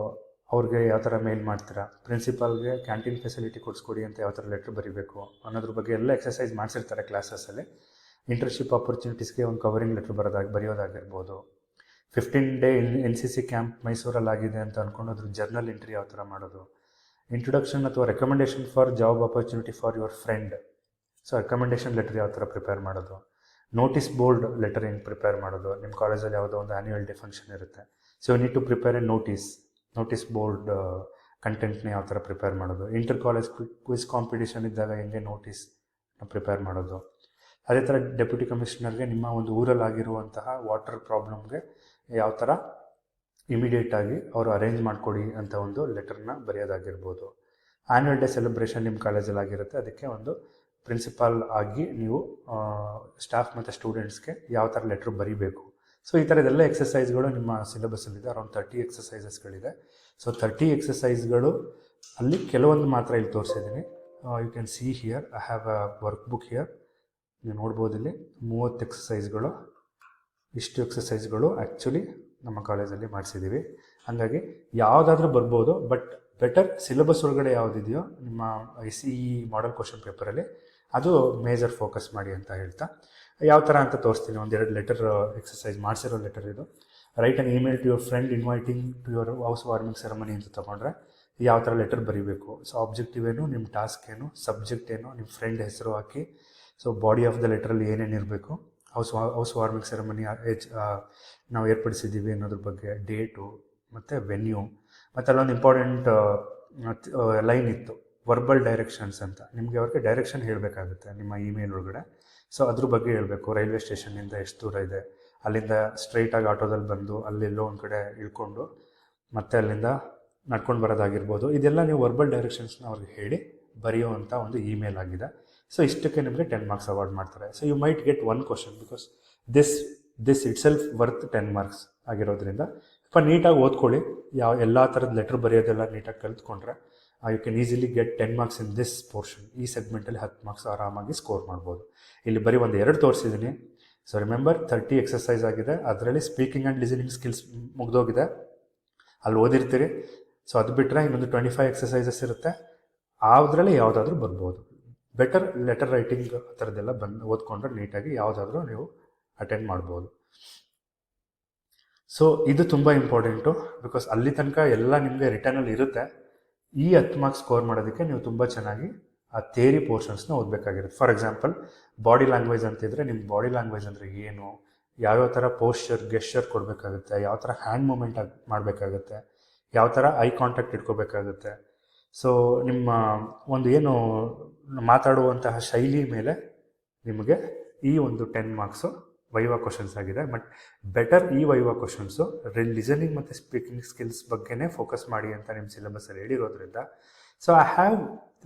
A: ಅವ್ರಿಗೆ ಯಾವ ಥರ ಮೇಲ್ ಮಾಡ್ತೀರಾ, ಪ್ರಿನ್ಸಿಪಾಲ್ಗೆ ಕ್ಯಾಂಟೀನ್ ಫೆಸಿಲಿಟಿ ಕೊಡಿಸ್ಕೊಡಿ ಅಂತ ಯಾವ ಥರ ಲೆಟ್ರ್ ಬರೀಬೇಕು ಅನ್ನೋದ್ರ ಬಗ್ಗೆ ಎಲ್ಲ ಎಕ್ಸಸೈಸ್ ಮಾಡಿಸಿರ್ತಾರೆ ಕ್ಲಾಸಸ್ಸಲ್ಲಿ. ಇಂಟರ್ನ್ಶಿಪ್ ಆಪರ್ಚುನಿಟೀಸ್ಗೆ ಒಂದು ಕವರಿಂಗ್ ಲೆಟ್ರ್ ಬರೆಯೋದಾಗಿರ್ಬೋದು. 15 ಡೇ NCC ಕ್ಯಾಂಪ್ ಮೈಸೂರಲ್ಲಿ ಆಗಿದೆ ಅಂತ ಅಂದ್ಕೊಂಡು ಅದ್ರ ಜರ್ನಲ್ ಎಂಟ್ರಿ ಯಾವ ಥರ ಮಾಡೋದು. ಇಂಟ್ರೊಡಕ್ಷನ್ ಅಥವಾ recommendation for job opportunity for your friend. So recommendation letter ಯಾವ ಥರ ಪ್ರಿಪೇರ್ ಮಾಡೋದು. ನೋಟಿಸ್ ಬೋರ್ಡ್ ಲೆಟರ್ ಹೆಂಗೆ ಪ್ರಿಪೇರ್ ಮಾಡೋದು. ನಿಮ್ಮ ಕಾಲೇಜಲ್ಲಿ ಯಾವುದೋ ಒಂದು ಆ್ಯನ್ಯುವಲ್ ಡೇ ಫಂಕ್ಷನ್ ಇರುತ್ತೆ. So you need to prepare a notice board ಕಂಟೆಂಟ್ನ ಯಾವ ಥರ ಪ್ರಿಪೇರ್ ಮಾಡೋದು. ಇಂಟರ್ ಕಾಲೇಜ್ ಕ್ವಿಸ್ ಕಾಂಪಿಟೇಷನ್ ಇದ್ದಾಗ ಹೆಂಗೆ ನೋಟಿಸ್ ಪ್ರಿಪೇರ್ ಮಾಡೋದು. ಅದೇ ಥರ ಡೆಪ್ಯೂಟಿ ಕಮಿಷನರ್ಗೆ ನಿಮ್ಮ ಒಂದು ಊರಲ್ಲಾಗಿರುವಂತಹ ವಾಟರ್ ಪ್ರಾಬ್ಲಮ್ಗೆ ಯಾವ ಥರ ಇಮಿಡಿಯೇಟಾಗಿ ಅವರು ಅರೇಂಜ್ ಮಾಡಿಕೊಡಿ ಅಂತ ಒಂದು ಲೆಟರ್ನ ಬರೆಯೋದಾಗಿರ್ಬೋದು. ಆ್ಯನ್ಯುವಲ್ ಡೇ ಸೆಲೆಬ್ರೇಷನ್ ನಿಮ್ಮ ಕಾಲೇಜಲ್ಲಿ ಆಗಿರುತ್ತೆ, ಅದಕ್ಕೆ ಒಂದು ಪ್ರಿನ್ಸಿಪಾಲ್ ಆಗಿ ನೀವು ಸ್ಟಾಫ್ ಮತ್ತು ಸ್ಟೂಡೆಂಟ್ಸ್ಗೆ ಯಾವ ಥರ ಲೆಟ್ರ್ ಬರೀಬೇಕು. ಸೊ ಈ ಥರದ್ದೆಲ್ಲ ಎಕ್ಸಸೈಸ್ಗಳು ನಿಮ್ಮ ಸಿಲೆಬಸ್ಸಲ್ಲಿದೆ. ಅರೌಂಡ್ 30 ಎಕ್ಸಸೈಸಸ್ಗಳಿದೆ. ಸೊ 30 ಎಕ್ಸಸೈಸ್ಗಳು ಅಲ್ಲಿ ಕೆಲವೊಂದು ಮಾತ್ರ ಇಲ್ಲಿ ತೋರಿಸಿದ್ದೀನಿ. You can see here, I have a workbook here. ನೀವು ನೋಡ್ಬೋದು ಇಲ್ಲಿ 30 ಎಕ್ಸಸೈಸ್ಗಳು. ಇಷ್ಟು ಎಕ್ಸಸೈಸ್ಗಳು ಆ್ಯಕ್ಚುಲಿ ನಮ್ಮ ಕಾಲೇಜಲ್ಲಿ ಮಾಡಿಸಿದ್ದೀವಿ. ಹಾಗಾಗಿ ಯಾವುದಾದ್ರೂ ಬರ್ಬೋದು, ಬಟ್ ಬೆಟರ್ ಸಿಲೆಬಸ್ ಒಳಗಡೆ ಯಾವುದಿದೆಯೋ ನಿಮ್ಮ CE ಮಾಡೆಲ್ ಕ್ವಶನ್ ಪೇಪರಲ್ಲಿ ಅದು ಮೇಜರ್ ಫೋಕಸ್ ಮಾಡಿ ಅಂತ ಹೇಳ್ತಾ, ಯಾವ ಥರ ಅಂತ ತೋರಿಸ್ತೀನಿ. 1-2 ಲೆಟರ್ ಎಕ್ಸಸೈಸ್ ಮಾಡಿಸಿರೋ ಲೆಟರ್ ಇದು. Write an email to your friend inviting to your house warming ceremony ಅಂತ ತೊಗೊಂಡ್ರೆ ಯಾವ ಥರ ಲೆಟರ್ ಬರೀಬೇಕು. ಸೊ ಆಬ್ಜೆಕ್ಟಿವ್ ಏನು, ನಿಮ್ಮ ಟಾಸ್ಕ್ ಏನು, ಸಬ್ಜೆಕ್ಟ್ ಏನು, ನಿಮ್ಮ ಫ್ರೆಂಡ್ ಹೆಸರು ಹಾಕಿ. ಸೊ ಬಾಡಿ ಆಫ್ ದ ಲೆಟ್ರಲ್ಲಿ ಏನೇನು ಇರಬೇಕು, ಹೌಸ್ ವಾರ್ಮಿಂಗ್ ಸೆರೆಮನಿ ನಾವು ಏರ್ಪಡಿಸಿದ್ದೀವಿ ಅನ್ನೋದ್ರ ಬಗ್ಗೆ, ಡೇಟು ಮತ್ತು ವೆನ್ಯೂ. ಮತ್ತು ಅಲ್ಲೊಂದು ಇಂಪಾರ್ಟೆಂಟ್ ಲೈನ್ ಇತ್ತು, ವರ್ಬಲ್ ಡೈರೆಕ್ಷನ್ಸ್ ಅಂತ. ನಿಮಗೆ ಅವ್ರಿಗೆ ಡೈರೆಕ್ಷನ್ ಹೇಳಬೇಕಾಗುತ್ತೆ ನಿಮ್ಮ ಇಮೇಲ್ ಒಳಗಡೆ. ಸೊ ಅದ್ರ ಬಗ್ಗೆ ಹೇಳಬೇಕು. ರೈಲ್ವೆ ಸ್ಟೇಷನ್ನಿಂದ ಎಷ್ಟು ದೂರ ಇದೆ, ಅಲ್ಲಿಂದ ಸ್ಟ್ರೈಟಾಗಿ ಆಟೋದಲ್ಲಿ ಬಂದು ಅಲ್ಲೆಲ್ಲೋ ಒಂದು ಕಡೆ ಇಳ್ಕೊಂಡು ಮತ್ತೆ ಅಲ್ಲಿಂದ ನಡ್ಕೊಂಡು ಬರೋದಾಗಿರ್ಬೋದು. ಇದೆಲ್ಲ ನೀವು ವರ್ಬಲ್ ಡೈರೆಕ್ಷನ್ಸ್ನ ಅವ್ರಿಗೆ ಹೇಳಿ ಬರೆಯುವಂಥ ಒಂದು ಇಮೇಲ್ ಆಗಿದೆ. ಸೊ ಇಷ್ಟಕ್ಕೆ ನಿಮಗೆ 10 ಮಾರ್ಕ್ಸ್ ಅವಾರ್ಡ್ ಮಾಡ್ತಾರೆ. So you might get 1 question because this itself worth 10 marks ಆಗಿರೋದ್ರಿಂದ ಸ್ವಲ್ಪ ನೀಟಾಗಿ ಓದ್ಕೊಳ್ಳಿ. ಎಲ್ಲ ಥರದ ಲೆಟ್ರ್ ಬರೆಯೋದೆಲ್ಲ ನೀಟಾಗಿ ಕಲಿತ್ಕೊಂಡ್ರೆ you can easily get 10 marks in this portion. ಈ ಸೆಗ್ಮೆಂಟಲ್ಲಿ 10 ಮಾರ್ಕ್ಸ್ ಆರಾಮಾಗಿ ಸ್ಕೋರ್ ಮಾಡ್ಬೋದು. ಇಲ್ಲಿ ಬರೀ 1-2 ತೋರಿಸಿದ್ದೀನಿ. ಸೊ ರಿಮೆಂಬರ್ 30 ಎಕ್ಸಸೈಸ್ ಆಗಿದೆ. ಅದರಲ್ಲಿ ಸ್ಪೀಕಿಂಗ್ ಆ್ಯಂಡ್ ಲಿಸನಿಂಗ್ ಸ್ಕಿಲ್ಸ್ ಮುಗ್ದೋಗಿದೆ, ಅಲ್ಲಿ ಓದಿರ್ತೀರಿ. ಸೊ ಅದು ಬಿಟ್ಟರೆ ಇನ್ನೊಂದು 25 ಎಕ್ಸಸೈಸಸ್ ಇರುತ್ತೆ. ಅದರಲ್ಲಿ ಯಾವುದಾದ್ರೂ ಬರ್ಬೋದು. ಬೆಟರ್ ಲೆಟರ್ ರೈಟಿಂಗ್ ಆ ಥರದ್ದೆಲ್ಲ ಓದ್ಕೊಂಡ್ರೆ ನೀಟಾಗಿ ಯಾವುದಾದ್ರೂ ನೀವು ಅಟೆಂಡ್ ಮಾಡ್ಬೋದು. ಸೊ ಇದು ತುಂಬ ಇಂಪಾರ್ಟೆಂಟು ಬಿಕಾಸ್ ಅಲ್ಲಿ ತನಕ ಎಲ್ಲ ನಿಮಗೆ ರಿಟರ್ನಲ್ಲಿ ಇರುತ್ತೆ. ಈ 10 ಮಾರ್ಕ್ಸ್ ಸ್ಕೋರ್ ಮಾಡೋದಕ್ಕೆ ನೀವು ತುಂಬ ಚೆನ್ನಾಗಿ ಆ ಥಿಯರಿ ಪೋರ್ಷನ್ಸ್ನ ಓದಬೇಕಾಗಿರುತ್ತೆ. ಫಾರ್ ಎಕ್ಸಾಂಪಲ್ ಬಾಡಿ ಲ್ಯಾಂಗ್ವೇಜ್ ಅಂತಿದ್ರೆ ನಿಮ್ಮ ಬಾಡಿ ಲ್ಯಾಂಗ್ವೇಜ್ ಅಂದರೆ ಏನು, ಯಾವ್ಯಾವ ಥರ ಗೆಸ್ಚರ್ ಕೊಡಬೇಕಾಗುತ್ತೆ, ಯಾವ ಥರ ಹ್ಯಾಂಡ್ ಮೂಮೆಂಟ್ ಮಾಡಬೇಕಾಗುತ್ತೆ, ಯಾವ ಥರ ಐ ಕಾಂಟ್ಯಾಕ್ಟ್ ಇಟ್ಕೋಬೇಕಾಗುತ್ತೆ. ಸೊ ನಿಮ್ಮ ಒಂದು ಏನು ಮಾತಾಡುವಂತಹ ಶೈಲಿ ಮೇಲೆ ನಿಮಗೆ ಈ ಒಂದು 10 ಮಾರ್ಕ್ಸು ವೈವಾ ಕ್ವಶನ್ಸ್ ಆಗಿದೆ. ಬಟ್ ಬೆಟರ್ ಈ ವೈವಾ ಕ್ವಶನ್ಸು ಲಿಸನಿಂಗ್ ಮತ್ತು ಸ್ಪೀಕಿಂಗ್ ಸ್ಕಿಲ್ಸ್ ಬಗ್ಗೆನೇ ಫೋಕಸ್ ಮಾಡಿ ಅಂತ ನಿಮ್ಮ ಸಿಲೆಬಸ್ಸಲ್ಲಿ ಹೇಳಿರೋದ್ರಿಂದ. So I have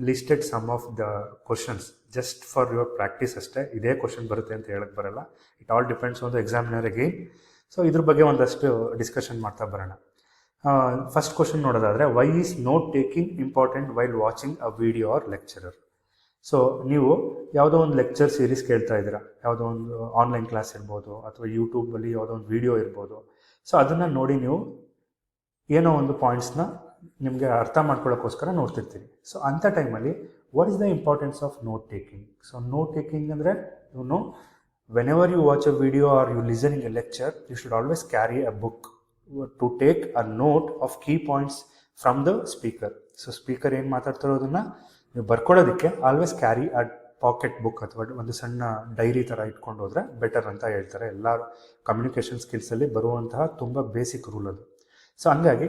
A: listed some of the questions just for your practice ಅಷ್ಟೇ. ಇದೇ ಕ್ವಶನ್ ಬರುತ್ತೆ ಅಂತ ಹೇಳಕ್ಕೆ ಬರಲ್ಲ. It all depends on the examiner again. So ಇದ್ರ ಬಗ್ಗೆ ಒಂದಷ್ಟು ಡಿಸ್ಕಷನ್ ಮಾಡ್ತಾ ಬರೋಣ. ಫಸ್ಟ್ ಕ್ವಶನ್ ನೋಡೋದಾದರೆ, why is note taking important while watching a video R lecturer. So ನೀವು ಯಾವುದೋ ಒಂದು ಲೆಕ್ಚರ್ ಸೀರೀಸ್ ಕೇಳ್ತಾ ಇದ್ದೀರಾ, ಯಾವುದೋ ಒಂದು ಆನ್ಲೈನ್ ಕ್ಲಾಸ್ ಇರ್ಬೋದು ಅಥವಾ ಯೂಟ್ಯೂಬಲ್ಲಿ ಯಾವುದೋ ಒಂದು ವಿಡಿಯೋ ಇರ್ಬೋದು. ಸೊ ಅದನ್ನು ನೋಡಿ ನೀವು ಏನೋ ಒಂದು ಪಾಯಿಂಟ್ಸ್ನ ನಿಮಗೆ ಅರ್ಥ ಮಾಡ್ಕೊಳ್ಳೋಕ್ಕೋಸ್ಕರ ನೋಡ್ತಿರ್ತೀರಿ. ಸೊ ಅಂಥ ಟೈಮಲ್ಲಿ what is the importance of note taking? So note taking ಅಂದರೆ whenever you watch a video or you listening a lecture, you should always carry a book to take a note of key points from the speaker. So speaker ಏನು ಮಾತಾಡ್ತಿರೋದನ್ನ ನೀವು ಬರ್ಕೊಳ್ಳೋದಕ್ಕೆ always carry ಅ packet book ಅಥವಾ ಒಂದು ಸಣ್ಣ dairy ಥರ ಇಟ್ಕೊಂಡು ಹೋದರೆ better ಅಂತ ಹೇಳ್ತಾರೆ. ಎಲ್ಲ ಕಮ್ಯುನಿಕೇಷನ್ ಸ್ಕಿಲ್ಸಲ್ಲಿ ಬರುವಂತಹ ತುಂಬ ಬೇಸಿಕ್ ರೂಲ್ ಅದು. ಸೊ ಹಂಗಾಗಿ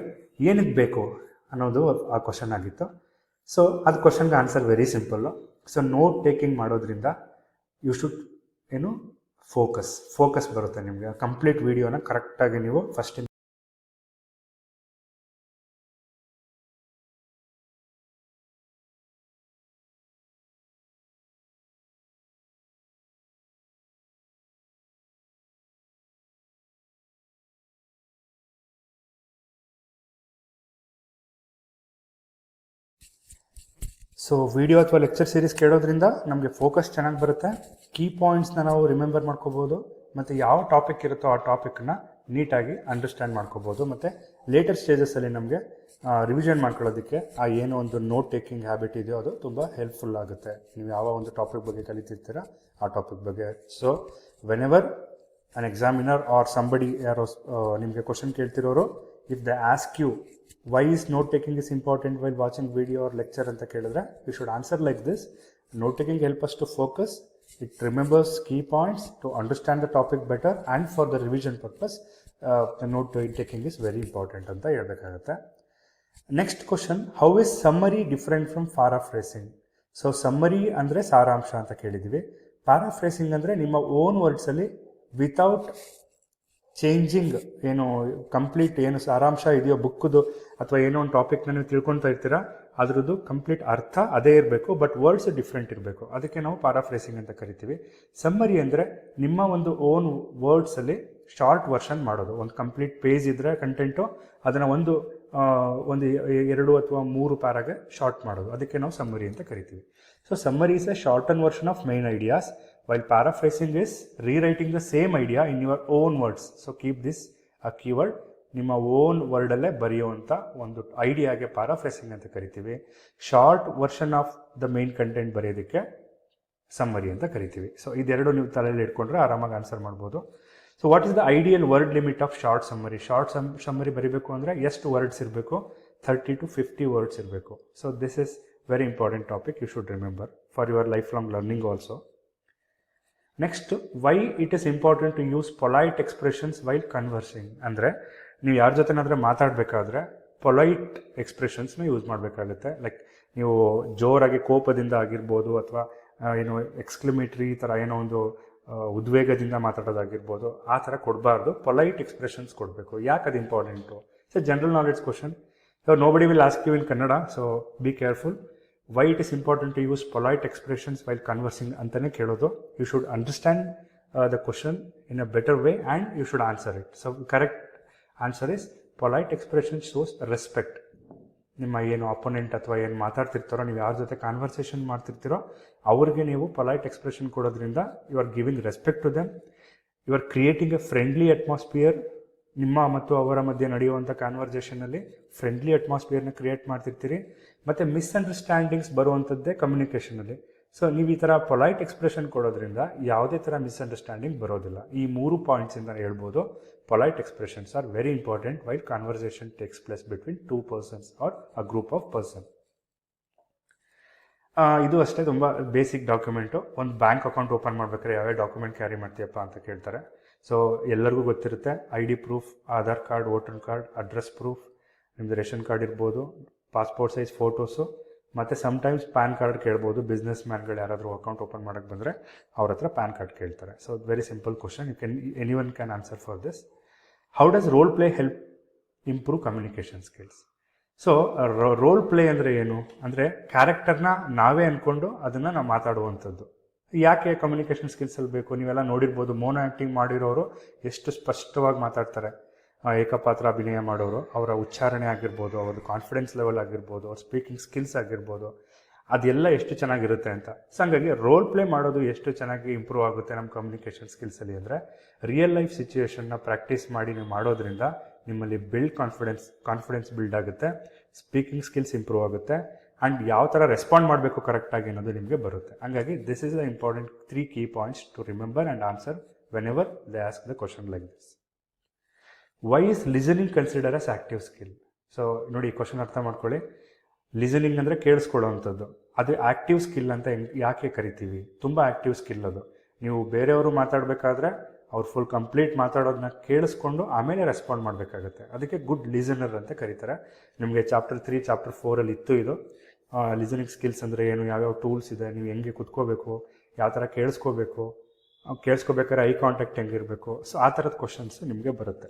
A: ಏನಕ್ಕೆ ಬೇಕು ಅನ್ನೋದು ಆ ಕ್ವಶನ್ ಆಗಿತ್ತು. ಸೊ ಅದು ಕ್ವಶನ್ಗೆ answer very simple. So note taking ಮಾಡೋದ್ರಿಂದ ಯು ಶುಡ್ ಫೋಕಸ್ ಬರುತ್ತೆ ನಿಮಗೆ. ಕಂಪ್ಲೀಟ್ ವಿಡಿಯೋನ ಕರೆಕ್ಟಾಗಿ ನೀವು ಫಸ್ಟ್ ಸೊ ವಿಡಿಯೋ ಅಥವಾ ಲೆಕ್ಚರ್ ಸೀರೀಸ್ ಕೇಳೋದ್ರಿಂದ ನಮಗೆ ಫೋಕಸ್ ಚೆನ್ನಾಗಿ ಬರುತ್ತೆ. ಕೀ ಪಾಯಿಂಟ್ಸ್ನ ನಾವು ರಿಮೆಂಬರ್ ಮಾಡ್ಕೋಬೋದು ಮತ್ತು ಯಾವ ಟಾಪಿಕ್ ಇರುತ್ತೋ ಆ ಟಾಪಿಕ್ನ ನೀಟಾಗಿ ಅಂಡರ್ಸ್ಟ್ಯಾಂಡ್ ಮಾಡ್ಕೋಬೋದು. ಮತ್ತು ಲೇಟರ್ ಸ್ಟೇಜಸಲ್ಲಿ ನಮಗೆ ರಿವಿಷನ್ ಮಾಡ್ಕೊಳ್ಳೋದಕ್ಕೆ ಆ ಏನೋ ಒಂದು ನೋಟ್ ಟೇಕಿಂಗ್ ಹ್ಯಾಬಿಟ್ ಇದೆಯೋ ಅದು ತುಂಬ ಹೆಲ್ಪ್ಫುಲ್ ಆಗುತ್ತೆ. ನೀವು ಯಾವ ಒಂದು ಟಾಪಿಕ್ ಬಗ್ಗೆ ಕಲಿತಿರ್ತೀರ ಆ ಟಾಪಿಕ್ ಬಗ್ಗೆ. So whenever an examiner or somebody ಯಾರೋ ನಿಮಗೆ ಕ್ವಶನ್ ಕೇಳ್ತಿರೋರು, if they ask you why is note taking is important while watching video or lecture ಅಂತ ಕೇಳಿದ್ರೆ you should answer like this. Note taking help us to focus, it remembers key points to understand the topic better, and for the revision purpose the note taking is very important ಅಂತ ಹೇಳಬೇಕಾಗುತ್ತೆ. Next question, how is summary different from paraphrasing? So summary ಅಂದರೆ ಸಾರಾಂಶ ಅಂತ ಕೇಳಿದ್ದೀವಿ. Paraphrasing ಅಂದರೆ ನಿಮ್ಮ own ವರ್ಡ್ಸಲ್ಲಿ without changing, ಏನು ಕಂಪ್ಲೀಟ್ ಏನು ಸಾರಾಂಶ ಇದೆಯೋ ಬುಕ್ದು ಅಥವಾ ಏನೋ ಒಂದು ಟಾಪಿಕ್ನ ನೀವು ತಿಳ್ಕೊತಾ ಇರ್ತೀರಾ ಅದ್ರದ್ದು ಕಂಪ್ಲೀಟ್ ಅರ್ಥ ಅದೇ ಇರಬೇಕು, ಬಟ್ ವರ್ಡ್ಸ್ ಡಿಫ್ರೆಂಟ್ ಇರಬೇಕು. ಅದಕ್ಕೆ ನಾವು ಪ್ಯಾರಾಫ್ರೇಸಿಂಗ್ ಅಂತ ಕರಿತೀವಿ. ಸಮ್ಮರಿ ಅಂದರೆ ನಿಮ್ಮ ಒಂದು ಓನ್ ವರ್ಡ್ಸಲ್ಲಿ ಶಾರ್ಟ್ ವರ್ಷನ್ ಮಾಡೋದು. ಒಂದು ಕಂಪ್ಲೀಟ್ ಪೇಜ್ ಇದ್ದರೆ ಕಂಟೆಂಟು ಅದನ್ನು ಒಂದು 2 ಅಥವಾ 3 ಪ್ಯಾರಾಗೆ ಶಾರ್ಟ್ ಮಾಡೋದು. ಅದಕ್ಕೆ ನಾವು ಸಮ್ಮರಿ ಅಂತ ಕರಿತೀವಿ. So summary is A shorten version of main ideas, while paraphrasing is rewriting the same idea in your own words. So keep this a keyword. ನಿಮ್ಮ ಓನ್ ವರ್ಡಲ್ಲೇ ಬರೆಯುವಂಥ ಒಂದು ಐಡಿಯಾಗೆ ಪ್ಯಾರಾಫ್ರೇಸಿಂಗ್ ಅಂತ ಕರಿತೀವಿ. Short version of the main content ಬರೆಯೋದಕ್ಕೆ summary ಅಂತ ಕರಿತೀವಿ. So ಇದೆರಡು ನೀವು ತಲೆಯಲ್ಲಿ ಇಟ್ಕೊಂಡ್ರೆ ಆರಾಮಾಗಿ ಆನ್ಸರ್ ಮಾಡ್ಬೋದು. So what is the ideal word limit of short summary? Short summary ಬರೀಬೇಕು ಅಂದರೆ ಎಷ್ಟು ವರ್ಡ್ಸ್ ಇರಬೇಕು? 30 to 50 ವರ್ಡ್ಸ್ ಇರಬೇಕು. So this is very important topic, you should remember for your lifelong learning also. Next, why it is important to use polite expressions while conversing? ಅಂದರೆ ನೀವು ಯಾರ ಜೊತೆನಾದರೆ ಮಾತಾಡಬೇಕಾದ್ರೆ ಪೊಲೈಟ್ ಎಕ್ಸ್ಪ್ರೆಷನ್ಸ್ನ ಯೂಸ್ ಮಾಡಬೇಕಾಗುತ್ತೆ. Like ನೀವು ಜೋರಾಗಿ ಕೋಪದಿಂದ ಆಗಿರ್ಬೋದು ಅಥವಾ ಏನೋ ಎಕ್ಸ್ಕ್ಲಮೇಟ್ರಿ ಈ ಥರ ಏನೋ ಒಂದು ಉದ್ವೇಗದಿಂದ ಮಾತಾಡೋದಾಗಿರ್ಬೋದು, ಆ ಥರ ಕೊಡಬಾರ್ದು. ಪೊಲೈಟ್ ಎಕ್ಸ್ಪ್ರೆಷನ್ಸ್ ಕೊಡಬೇಕು. ಯಾಕೆ ಅದು important? So general knowledge question. So nobody will ask you in Kannada, so be careful. Why it is important to use polite expressions while conversing ಅಂತಲೇ ಕೇಳೋದು. You should understand the question in a better way and you should answer it. So correct answer is polite expression shows respect. ನಿಮ್ಮ ಏನು opponent ಅಥವಾ ಏನು ಮಾತಾಡ್ತಿರ್ತಾರೋ, ನೀವು ಯಾರ ಜೊತೆ conversation ಮಾಡ್ತಿರ್ತೀರೋ ಅವ್ರಿಗೆ ನೀವು ಪೊಲೈಟ್ ಎಕ್ಸ್ಪ್ರೆಷನ್ ಕೊಡೋದ್ರಿಂದ you are giving respect to them. You are creating a friendly atmosphere. ನಿಮ್ಮ ಮತ್ತು ಅವರ ಮಧ್ಯೆ ನಡೆಯುವಂಥ ಕಾನ್ವರ್ಸೇಷನಲ್ಲಿ ಫ್ರೆಂಡ್ಲಿ ಅಟ್ಮಾಸ್ಫಿಯರ್ನ ಕ್ರಿಯೇಟ್ ಮಾಡ್ತಿರ್ತೀರಿ. ಮತ್ತು ಮಿಸ್ಅಂಡರ್ಸ್ಟ್ಯಾಂಡಿಂಗ್ಸ್ ಬರುವಂಥದ್ದೇ ಕಮ್ಯುನಿಕೇಷನಲ್ಲಿ. ಸೊ ನೀವು ಈ ಥರ ಪೊಲೈಟ್ ಎಕ್ಸ್ಪ್ರೆಷನ್ ಕೊಡೋದ್ರಿಂದ ಯಾವುದೇ ಥರ ಮಿಸ್ಅಂಡರ್ಸ್ಟ್ಯಾಂಡಿಂಗ್ ಬರೋದಿಲ್ಲ. ಈ 3 ಪಾಯಿಂಟ್ಸಿಂದ ಹೇಳ್ಬೋದು polite expressions are very important while conversation takes place between 2 persons or a group of person. ಇದು ಅಷ್ಟೇ ತುಂಬ ಬೇಸಿಕ್ ಡಾಕ್ಯುಮೆಂಟು. ಒಂದು ಬ್ಯಾಂಕ್ ಅಕೌಂಟ್ ಓಪನ್ ಮಾಡ್ಬೇಕಾದ್ರೆ ಯಾವ್ಯಾವ ಡಾಕ್ಯುಮೆಂಟ್ ಕ್ಯಾರಿ ಮಾಡ್ತೀಯಪ್ಪ ಅಂತ ಕೇಳ್ತಾರೆ. ಸೊ ಎಲ್ಲರಿಗೂ ಗೊತ್ತಿರುತ್ತೆ, ID proof, Aadhaar card, voter card, address proof, ನಿಮ್ಮದು ರೇಷನ್ ಕಾರ್ಡ್ ಇರ್ಬೋದು, ಪಾಸ್ಪೋರ್ಟ್ ಸೈಜ್ ಫೋಟೋಸು, ಮತ್ತು ಸಮ್ಟೈಮ್ಸ್ ಪ್ಯಾನ್ ಕಾರ್ಡ್ ಕೇಳ್ಬೋದು. ಬಿಸ್ನೆಸ್ ಮ್ಯಾನ್ಗಳು ಯಾರಾದರೂ ಅಕೌಂಟ್ ಓಪನ್ ಮಾಡೋಕ್ಕೆ ಬಂದರೆ ಅವ್ರ ಹತ್ರ ಪ್ಯಾನ್ ಕಾರ್ಡ್ ಕೇಳ್ತಾರೆ. So very simple question, any one can answer for this. How does role play help improve communication skills? So role play ಅಂದರೆ ಏನು? ಅಂದರೆ ಕ್ಯಾರೆಕ್ಟರ್ನ ನಾವೇ ಅಂದ್ಕೊಂಡು ಅದನ್ನು ನಾವು ಮಾತಾಡುವಂಥದ್ದು. ಯಾಕೆ ಕಮ್ಯುನಿಕೇಷನ್ ಸ್ಕಿಲ್ಸಲ್ಲಿ ಬೇಕು? ನೀವೆಲ್ಲ ನೋಡಿರ್ಬೋದು, ಮೋನೋ ಆ್ಯಕ್ಟಿಂಗ್ ಮಾಡಿರೋರು ಎಷ್ಟು ಸ್ಪಷ್ಟವಾಗಿ ಮಾತಾಡ್ತಾರೆ. ಏಕಪಾತ್ರ ಅಭಿನಯ ಮಾಡೋರು, ಅವರ ಉಚ್ಚಾರಣೆ ಆಗಿರ್ಬೋದು, ಅವ್ರದ್ದು ಕಾನ್ಫಿಡೆನ್ಸ್ ಲೆವೆಲ್ ಆಗಿರ್ಬೋದು, ಅವ್ರ ಸ್ಪೀಕಿಂಗ್ ಸ್ಕಿಲ್ಸ್ ಆಗಿರ್ಬೋದು, ಅದೆಲ್ಲ ಎಷ್ಟು ಚೆನ್ನಾಗಿರುತ್ತೆ ಅಂತ. ಸೊ ಹಂಗಾಗಿ ರೋಲ್ ಪ್ಲೇ ಮಾಡೋದು ಎಷ್ಟು ಚೆನ್ನಾಗಿ ಇಂಪ್ರೂವ್ ಆಗುತ್ತೆ ನಮ್ಮ ಕಮ್ಯುನಿಕೇಷನ್ ಸ್ಕಿಲ್ಸಲ್ಲಿ ಅಂದರೆ, ರಿಯಲ್ ಲೈಫ್ ಸಿಚುವೇಷನ್ನ ಪ್ರಾಕ್ಟೀಸ್ ಮಾಡಿ ನೀವು ಮಾಡೋದ್ರಿಂದ ನಿಮ್ಮಲ್ಲಿ ಕಾನ್ಫಿಡೆನ್ಸ್ ಬಿಲ್ಡ್ ಆಗುತ್ತೆ. ಸ್ಪೀಕಿಂಗ್ ಸ್ಕಿಲ್ಸ್ ಇಂಪ್ರೂವ್ ಆಗುತ್ತೆ ಆ್ಯಂಡ್ ಯಾವ ಥರ ರೆಸ್ಪಾಂಡ್ ಮಾಡಬೇಕು ಕರೆಕ್ಟಾಗಿ ಅನ್ನೋದು ನಿಮಗೆ ಬರುತ್ತೆ. ಹಾಗಾಗಿ this is the important 3 key points to remember and answer whenever they ask the question like this. Why is listening considered as active skill? So ನೋಡಿ, ಈ ಕ್ವಶನ್ ಅರ್ಥ ಮಾಡ್ಕೊಳ್ಳಿ. ಲಿಸನಿಂಗ್ ಅಂದರೆ ಕೇಳಿಸ್ಕೊಳ್ಳೋವಂಥದ್ದು, ಅದು ಆ್ಯಕ್ಟಿವ್ ಸ್ಕಿಲ್ ಅಂತ ಯಾಕೆ ಕರಿತೀವಿ? ತುಂಬ ಆ್ಯಕ್ಟಿವ್ ಸ್ಕಿಲ್ ಅದು. ನೀವು ಬೇರೆಯವರು ಮಾತಾಡಬೇಕಾದ್ರೆ ಅವ್ರು ಫುಲ್ ಕಂಪ್ಲೀಟ್ ಮಾತಾಡೋದನ್ನ ಕೇಳಿಸ್ಕೊಂಡು ಆಮೇಲೆ ರೆಸ್ಪಾಂಡ್ ಮಾಡಬೇಕಾಗುತ್ತೆ. ಅದಕ್ಕೆ ಗುಡ್ ಲಿಸನರ್ ಅಂತ ಕರೀತಾರೆ. ನಿಮಗೆ ಚಾಪ್ಟರ್ 3 ಚಾಪ್ಟರ್ 4 ಇತ್ತು ಇದು. ಲಿಸನಿಂಗ್ ಸ್ಕಿಲ್ಸ್ ಅಂದರೆ ಏನು, ಯಾವ್ಯಾವ ಟೂಲ್ಸ್ ಇದೆ, ನೀವು ಹೆಂಗೆ ಕುತ್ಕೋಬೇಕು, ಯಾವ ಥರ ಕೇಳಿಸ್ಕೋಬೇಕಾದ್ರೆ ಐ ಕಾಂಟ್ಯಾಕ್ಟ್ ಹೆಂಗಿರಬೇಕು, ಸೊ ಆ ಥರದ ಕ್ವಶನ್ಸ್ ನಿಮಗೆ ಬರುತ್ತೆ.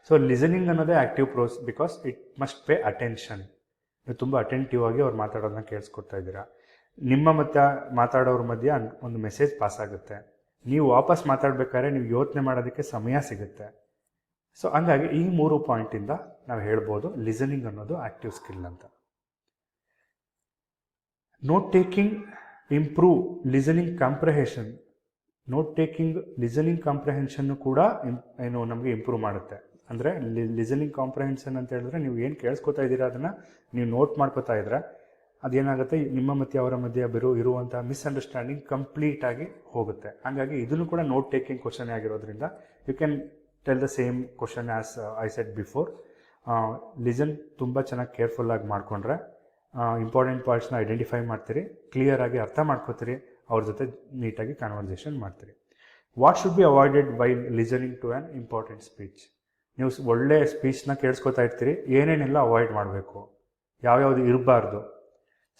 A: ಸೊ ಲಿಸನಿಂಗ್ ಅನ್ನೋದೇ active process because it must pay attention. ನೀವು ತುಂಬ ಅಟೆಂಟಿವ್ ಆಗಿ ಅವ್ರು ಮಾತಾಡೋದನ್ನ ಕೇಳಿಸ್ಕೊಡ್ತಾ ಇದ್ದೀರಾ. ನಿಮ್ಮ ಮತ್ತು ಮಾತಾಡೋರ ಮಧ್ಯೆ ಒಂದು ಮೆಸೇಜ್ ಪಾಸ್ ಆಗುತ್ತೆ. ನೀವು ವಾಪಸ್ ಮಾತಾಡಬೇಕಾದ್ರೆ ನೀವು ಯೋಚನೆ ಮಾಡೋದಕ್ಕೆ ಸಮಯ ಸಿಗುತ್ತೆ. ಸೊ ಹಂಗಾಗಿ ಈ 3 ಪಾಯಿಂಟಿಂದ ನಾವು ಹೇಳ್ಬೋದು ಲಿಸನಿಂಗ್ ಅನ್ನೋದು ಆ್ಯಕ್ಟಿವ್ ಸ್ಕಿಲ್ ಅಂತ. Note taking improve listening comprehension. Note taking listening ಕಾಂಪ್ರಹೆನ್ಷನ್ನು ಕೂಡ ಏನು ನಮಗೆ ಇಂಪ್ರೂವ್ ಮಾಡುತ್ತೆ. ಅಂದರೆ ಲಿಸನಿಂಗ್ ಕಾಂಪ್ರಹೆನ್ಷನ್ ಅಂತ ಹೇಳಿದ್ರೆ ನೀವು ಏನು ಕೇಳಿಸ್ಕೊತಾ ಇದ್ದೀರಾ ಅದನ್ನು ನೀವು ನೋಟ್ ಮಾಡ್ಕೋತಾ ಇದ್ರೆ ಅದೇನಾಗುತ್ತೆ, ನಿಮ್ಮ ಮತ್ತು ಅವರ ಮಧ್ಯೆ ಇರುವಂಥ ಮಿಸ್ಅಂಡರ್ಸ್ಟ್ಯಾಂಡಿಂಗ್ ಕಂಪ್ಲೀಟಾಗಿ ಹೋಗುತ್ತೆ. ಹಾಗಾಗಿ ಇದನ್ನು ಕೂಡ ನೋಟ್ ಟೇಕಿಂಗ್ ಕ್ವಶನ್ ಆಗಿರೋದ್ರಿಂದ you can tell the same question as I said before. Listen ತುಂಬ ಚೆನ್ನಾಗಿ ಕೇರ್ಫುಲ್ಲಾಗಿ ಮಾಡಿಕೊಂಡ್ರೆ ಇಂಪಾರ್ಟೆಂಟ್ ಪಾಯಿಂಟ್ಸ್ನ ಐಡೆಂಟಿಫೈ ಮಾಡ್ತೀರಿ, ಕ್ಲಿಯರಾಗಿ ಅರ್ಥ ಮಾಡ್ಕೋತೀರಿ, ಅವ್ರ ಜೊತೆ ನೀಟಾಗಿ ಕಾನ್ವರ್ಸೇಷನ್ ಮಾಡ್ತೀರಿ. What should be avoided while listening to an important speech? ನೀವು ಒಳ್ಳೆ ಸ್ಪೀಚ್ನ ಕೇಳಿಸ್ಕೊತಾ ಇರ್ತೀರಿ, ಏನೇನೆಲ್ಲ ಅವಾಯ್ಡ್ ಮಾಡಬೇಕು, ಯಾವ್ಯಾವುದು ಇರಬಾರ್ದು.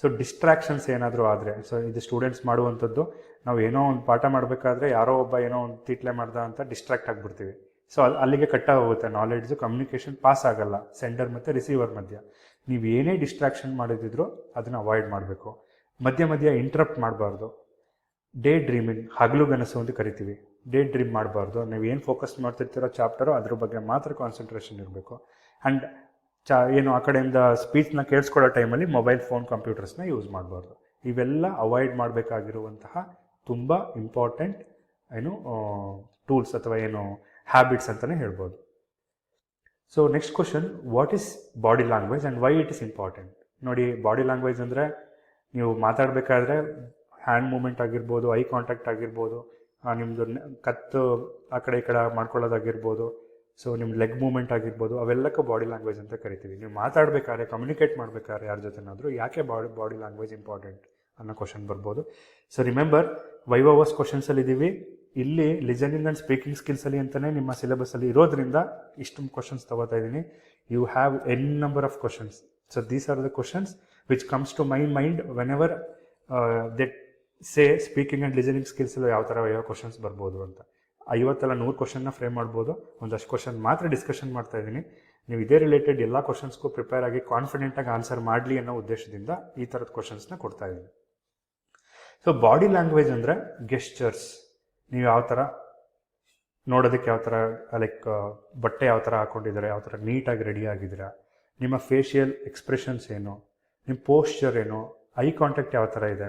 A: ಸೊ ಡಿಸ್ಟ್ರಾಕ್ಷನ್ಸ್ ಏನಾದರೂ ಆದರೆ, ಸೊ ಇದು ಸ್ಟೂಡೆಂಟ್ಸ್ ಮಾಡುವಂಥದ್ದು, ನಾವು ಏನೋ ಒಂದು ಪಾಠ ಮಾಡಬೇಕಾದ್ರೆ ಯಾರೋ ಒಬ್ಬ ಏನೋ ಒಂದು ತೀಟ್ಲೆ ಮಾಡ್ದ ಅಂತ ಡಿಸ್ಟ್ರಾಕ್ಟ್ ಆಗಿಬಿಡ್ತೀವಿ. ಸೊ ಅಲ್ಲಿಗೆ ಕಟ್ಟಾಗಿ ಹೋಗುತ್ತೆ ನಾಲೆಡ್ಜು, ಕಮ್ಯುನಿಕೇಷನ್ ಪಾಸ್ ಆಗಲ್ಲ ಸೆಂಡರ್ ಮತ್ತು ರಿಸೀವರ್ ಮಧ್ಯ. ನೀವು ಏನೇ ಡಿಸ್ಟ್ರಾಕ್ಷನ್ ಮಾಡಿದ್ರು ಅದನ್ನು ಅವಾಯ್ಡ್ ಮಾಡಬೇಕು. ಮಧ್ಯ ಇಂಟ್ರಪ್ಟ್ ಮಾಡಬಾರ್ದು. ಡೇ ಡ್ರೀಮಿಂಗ್, ಹಗಲುಗನಸು ಅಂತ ಕರಿತೀವಿ. ಡೇ ಡ್ರೀಮ್ ಮಾಡಬಾರ್ದು. ನೀವು ಏನು ಫೋಕಸ್ ಮಾಡ್ತಿರ್ತೀರೋ ಚಾಪ್ಟರು ಅದ್ರ ಬಗ್ಗೆ ಮಾತ್ರ ಕಾನ್ಸಂಟ್ರೇಷನ್ ಇರಬೇಕು. ಆ್ಯಂಡ್ ಏನು ಆ ಕಡೆಯಿಂದ ಸ್ಪೀಚ್ನ ಕೇಳಿಸ್ಕೊಳ್ಳೋ ಟೈಮಲ್ಲಿ ಮೊಬೈಲ್ ಫೋನ್ ಕಂಪ್ಯೂಟರ್ಸ್ನ ಯೂಸ್ ಮಾಡಬಾರ್ದು. ಇವೆಲ್ಲ ಅವಾಯ್ಡ್ ಮಾಡಬೇಕಾಗಿರುವಂತಹ ತುಂಬ ಇಂಪಾರ್ಟೆಂಟ್ ಏನು ಟೂಲ್ಸ್ ಅಥವಾ ಏನು ಹ್ಯಾಬಿಟ್ಸ್ ಅಂತಲೇ ಹೇಳ್ಬೋದು. So next question, what is body language and Y it is important? ನೋಡಿ, ಬಾಡಿ ಲ್ಯಾಂಗ್ವೇಜ್ ಅಂದರೆ ನೀವು ಮಾತಾಡಬೇಕಾದ್ರೆ ಹ್ಯಾಂಡ್ ಮೂಮೆಂಟ್ ಆಗಿರ್ಬೋದು, ಐ ಕಾಂಟ್ಯಾಕ್ಟ್ ಆಗಿರ್ಬೋದು, ನಿಮ್ಮದು ಕತ್ತು ಆ ಕಡೆ ಈ ಕಡೆ ಮಾಡ್ಕೊಳ್ಳೋದಾಗಿರ್ಬೋದು, ಸೊ ನಿಮ್ಮ ಲೆಗ್ ಮೂಮೆಂಟ್ ಆಗಿರ್ಬೋದು, ಅವೆಲ್ಲಕ್ಕೂ ಬಾಡಿ ಲ್ಯಾಂಗ್ವೇಜ್ ಅಂತ ಕರಿತೀವಿ. ನೀವು ಮಾತಾಡಬೇಕಾದ್ರೆ, ಕಮ್ಯುನಿಕೇಟ್ ಮಾಡಬೇಕಾದ್ರೆ ಯಾರ ಜೊತೆನಾದರೂ ಯಾಕೆ ಬಾಡಿ ಲ್ಯಾಂಗ್ವೇಜ್ ಇಂಪಾರ್ಟೆಂಟ್ ಅನ್ನೋ ಕ್ವಶನ್ ಬರ್ಬೋದು. ಸೊ ರಿಮೆಂಬರ್, ವೈವಾವಸ್ ಕ್ವಶನ್ಸಲ್ಲಿ ಇದ್ದೀವಿ. ಇಲ್ಲಿ ಲಿಸನಿಂಗ್ ಆ್ಯಂಡ್ ಸ್ಪೀಕಿಂಗ್ ಸ್ಕಿಲ್ಸಲ್ಲಿ ಅಂತಲೇ ನಿಮ್ಮ ಸಿಲೆಬಸ್ಸಲ್ಲಿ ಇರೋದ್ರಿಂದ ಇಷ್ಟೊಂದು ಕ್ವಶನ್ಸ್ ತೊಗೋತಾ ಇದ್ದೀನಿ. You have n number of questions. So these are the questions which comes to my mind whenever that say speaking and listening ಸ್ಕಿಲ್ಸಲ್ಲಿ ಯಾವ ಕ್ವಶನ್ಸ್ ಬರ್ಬೋದು ಅಂತ. 50 ಅಲ್ಲ 100 ಕ್ವಶನ್ನ ಫ್ರೇಮ್ ಮಾಡ್ಬೋದು. ಒಂದಷ್ಟು ಕ್ವಶನ್ ಮಾತ್ರ ಡಿಸ್ಕಷನ್ ಮಾಡ್ತಾ ಇದ್ದೀನಿ. ನೀವು ಇದೇ ರಿಲೇಟೆಡ್ ಎಲ್ಲ ಕ್ವಶನ್ಸ್ಗೂ ಪ್ರಿಪೇರ್ ಆಗಿ ಕಾನ್ಫಿಡೆಂಟಾಗಿ ಆನ್ಸರ್ ಮಾಡಲಿ ಅನ್ನೋ ಉದ್ದೇಶದಿಂದ ಈ ಥರದ ಕ್ವಶನ್ಸ್ನ ಕೊಡ್ತಾ ಇದ್ದೀನಿ. ಸೊ ಬಾಡಿ ಲ್ಯಾಂಗ್ವೇಜ್ ಅಂದರೆ ಗೆಸ್ಚರ್ಸ್. ನೀವು ಯಾವ ಥರ ನೋಡೋದಕ್ಕೆ, ಯಾವ ಥರ ಲೈಕ್ ಬಟ್ಟೆ ಯಾವ ಥರ ಹಾಕ್ಕೊಂಡಿದ್ದಾರೆ, ಯಾವ ಥರ ನೀಟಾಗಿ ರೆಡಿ ಆಗಿದ್ದೀರಾ, ನಿಮ್ಮ ಫೇಶಿಯಲ್ ಎಕ್ಸ್ಪ್ರೆಷನ್ಸ್ ಏನು, ನಿಮ್ಮ ಪೋಶ್ಚರ್ ಏನು, ಐ ಕಾಂಟ್ಯಾಕ್ಟ್ ಯಾವ ಥರ ಇದೆ,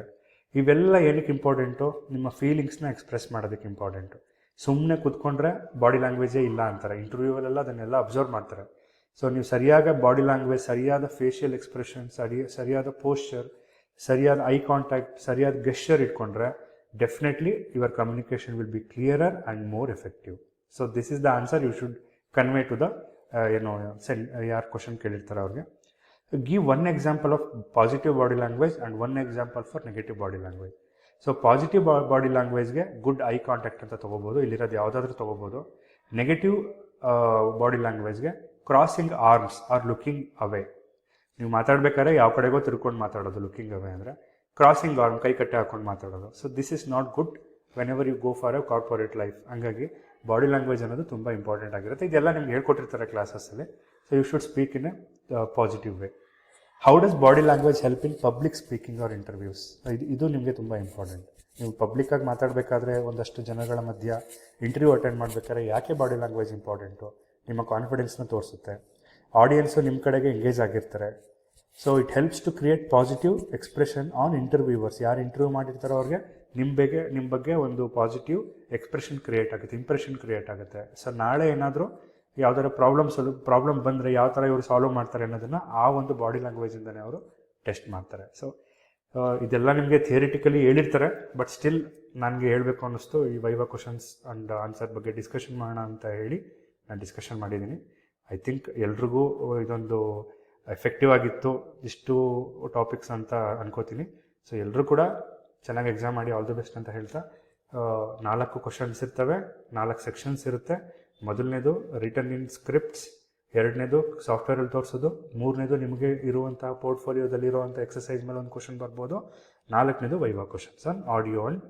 A: ಇವೆಲ್ಲ ಏನಕ್ಕೆ ಇಂಪಾರ್ಟೆಂಟು? ನಿಮ್ಮ ಫೀಲಿಂಗ್ಸ್ನ ಎಕ್ಸ್ಪ್ರೆಸ್ ಮಾಡೋದಕ್ಕೆ ಇಂಪಾರ್ಟೆಂಟು. ಸುಮ್ಮನೆ ಕೂತ್ಕೊಂಡ್ರೆ ಬಾಡಿ ಲ್ಯಾಂಗ್ವೇಜೇ ಇಲ್ಲ ಅಂತಾರೆ. ಇಂಟರ್ವ್ಯೂವಲ್ಲೆಲ್ಲ ಅದನ್ನೆಲ್ಲ ಅಬ್ಸರ್ವ್ ಮಾಡ್ತಾರೆ. ಸೊ ನೀವು ಸರಿಯಾದ ಬಾಡಿ ಲ್ಯಾಂಗ್ವೇಜ್, ಸರಿಯಾದ ಫೇಶಿಯಲ್ ಎಕ್ಸ್ಪ್ರೆಷನ್, ಸರಿಯಾದ ಪೋಶ್ಚರ್, ಸರಿಯಾದ ಐ ಕಾಂಟ್ಯಾಕ್ಟ್, ಸರಿಯಾದ ಗೆಸ್ಚರ್ ಇಟ್ಕೊಂಡ್ರೆ definitely your communication will be clearer and more effective. So this is the answer you should convey to the ಯಾರು ಕ್ವಶನ್ ಕೇಳಿರ್ತಾರೆ ಅವ್ರಿಗೆ. Give one example of positive body language and one example for negative body language. So positive body ಲ್ಯಾಂಗ್ವೇಜ್ಗೆ good eye contact ಅಂತ ತೊಗೋಬೋದು, ಇಲ್ಲಿರೋದು ಯಾವುದಾದ್ರೂ ತೊಗೋಬೋದು. Negative body ಲ್ಯಾಂಗ್ವೇಜ್ಗೆ ಕ್ರಾಸಿಂಗ್ ಆರ್ಮ್ಸ್ ಆರ್ ಲುಕಿಂಗ್ ಅವೇ. ನೀವು ಮಾತಾಡಬೇಕಾದ್ರೆ ಯಾವ ಕಡೆಗೋ ತಿರ್ಕೊಂಡು ಮಾತಾಡೋದು, ಲುಕಿಂಗ್ ಅವೇ ಅಂದರೆ. ಕ್ರಾಸಿಂಗ್ ಆರ್ಮ್, ಕೈ ಕಟ್ಟೆ ಹಾಕೊಂಡು ಮಾತಾಡೋದು. So this is not good whenever you go for a corporate life. ಹಂಗಾಗಿ ಬಾಡಿ ಲ್ಯಾಂಗ್ವೇಜ್ ಅನ್ನೋದು ತುಂಬ ಇಂಪಾರ್ಟೆಂಟ್ ಆಗಿರುತ್ತೆ. ಇದೆಲ್ಲ ನಿಮ್ಗೆ ಹೇಳ್ಕೊಟ್ಟಿರ್ತಾರೆ ಕ್ಲಾಸಸ್ಸಲ್ಲಿ. So you should speak in a positive way. How does body language help in public speaking or interviews? ಇದು ನಿಮಗೆ ತುಂಬ ಇಂಪಾರ್ಟೆಂಟ್. ನೀವು ಪಬ್ಲಿಕ್ಕಾಗಿ ಮಾತಾಡಬೇಕಾದ್ರೆ, ಒಂದಷ್ಟು ಜನಗಳ ಮಧ್ಯ ಇಂಟರ್ವ್ಯೂ ಅಟೆಂಡ್ ಮಾಡಬೇಕಾದ್ರೆ ಯಾಕೆ ಬಾಡಿ ಲ್ಯಾಂಗ್ವೇಜ್ ಇಂಪಾರ್ಟೆಂಟು? ನಿಮ್ಮ ಕಾನ್ಫಿಡೆನ್ಸ್ನ ತೋರಿಸುತ್ತೆ. ಆಡಿಯನ್ಸು ನಿಮ್ಮ ಕಡೆಗೆ ಎಂಗೇಜ್ ಆಗಿರ್ತಾರೆ. So it helps to create positive expression on interviewers. ಯಾರು ಇಂಟರ್ವ್ಯೂ ಮಾಡಿರ್ತಾರೋ ಅವ್ರಿಗೆ ನಿಮ್ಮ ಬಗ್ಗೆ ಒಂದು ಪಾಸಿಟಿವ್ ಎಕ್ಸ್ಪ್ರೆಷನ್ ಕ್ರಿಯೇಟ್ ಆಗುತ್ತೆ, ಇಂಪ್ರೆಷನ್ ಕ್ರಿಯೇಟ್ ಆಗುತ್ತೆ. ಸೊ ನಾಳೆ ಏನಾದರೂ ಯಾವ್ದಾರ ಪ್ರಾಬ್ಲಮ್ ಬಂದರೆ ಯಾವ ಥರ ಇವರು ಸಾಲ್ವ್ ಮಾಡ್ತಾರೆ ಅನ್ನೋದನ್ನು ಆ ಒಂದು ಬಾಡಿ ಲ್ಯಾಂಗ್ವೇಜಿಂದನೇ ಅವರು ಟೆಸ್ಟ್ ಮಾಡ್ತಾರೆ. ಸೊ ಇದೆಲ್ಲ ನಿಮಗೆ ಥಿಯರಿಟಿಕಲಿ ಹೇಳಿರ್ತಾರೆ, ಬಟ್ ಸ್ಟಿಲ್ ನನಗೆ ಹೇಳಬೇಕು ಅನ್ನಿಸ್ತು ಈ ವೈವಾ ಕ್ವಶನ್ಸ್ ಆ್ಯಂಡ್ ಆನ್ಸರ್ ಬಗ್ಗೆ ಡಿಸ್ಕಷನ್ ಮಾಡೋಣ ಅಂತ ಹೇಳಿ ನಾನು ಡಿಸ್ಕಷನ್ ಮಾಡಿದ್ದೀನಿ. ಐ ಥಿಂಕ್ ಎಲ್ರಿಗೂ ಇದೊಂದು ಎಫೆಕ್ಟಿವ್ ಆಗಿತ್ತು ಇಷ್ಟು ಟಾಪಿಕ್ಸ್ ಅಂತ ಅನ್ಕೋತೀನಿ. ಸೊ ಎಲ್ಲರೂ ಕೂಡ ಚೆನ್ನಾಗಿ ಎಕ್ಸಾಮ್ ಮಾಡಿ ಆಲ್ ದಿ ಬೆಸ್ಟ್ ಅಂತ ಹೇಳ್ತಾ, 4 ಕ್ವಶನ್ಸ್ ಇರ್ತವೆ, 4 ಸೆಕ್ಷನ್ಸ್ ಇರುತ್ತೆ. ಮೊದಲನೇದು ರಿಟರ್ನ್ ಇನ್ ಸ್ಕ್ರಿಪ್ಟ್ಸ್, 2ನೇದು ಸಾಫ್ಟ್ವೇರಲ್ಲಿ ತೋರಿಸೋದು, 3ನೇದು ನಿಮಗೆ ಇರುವಂಥ ಪೋರ್ಟ್ಫೋಲಿಯೋದಲ್ಲಿರುವಂಥ ಎಕ್ಸಸೈಸ್ ಮೇಲೆ ಒಂದು ಕ್ವಶನ್ ಬರ್ಬೋದು, 4ನೇದು viva questions on audio and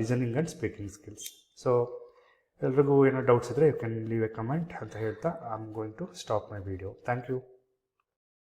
A: listening and speaking skills. So ಎಲ್ರಿಗೂ ಏನೋ ಡೌಟ್ಸ್ ಇದ್ದರೆ you can leave a comment ಅಂತ ಹೇಳ್ತಾ I am going to stop my video. Thank you.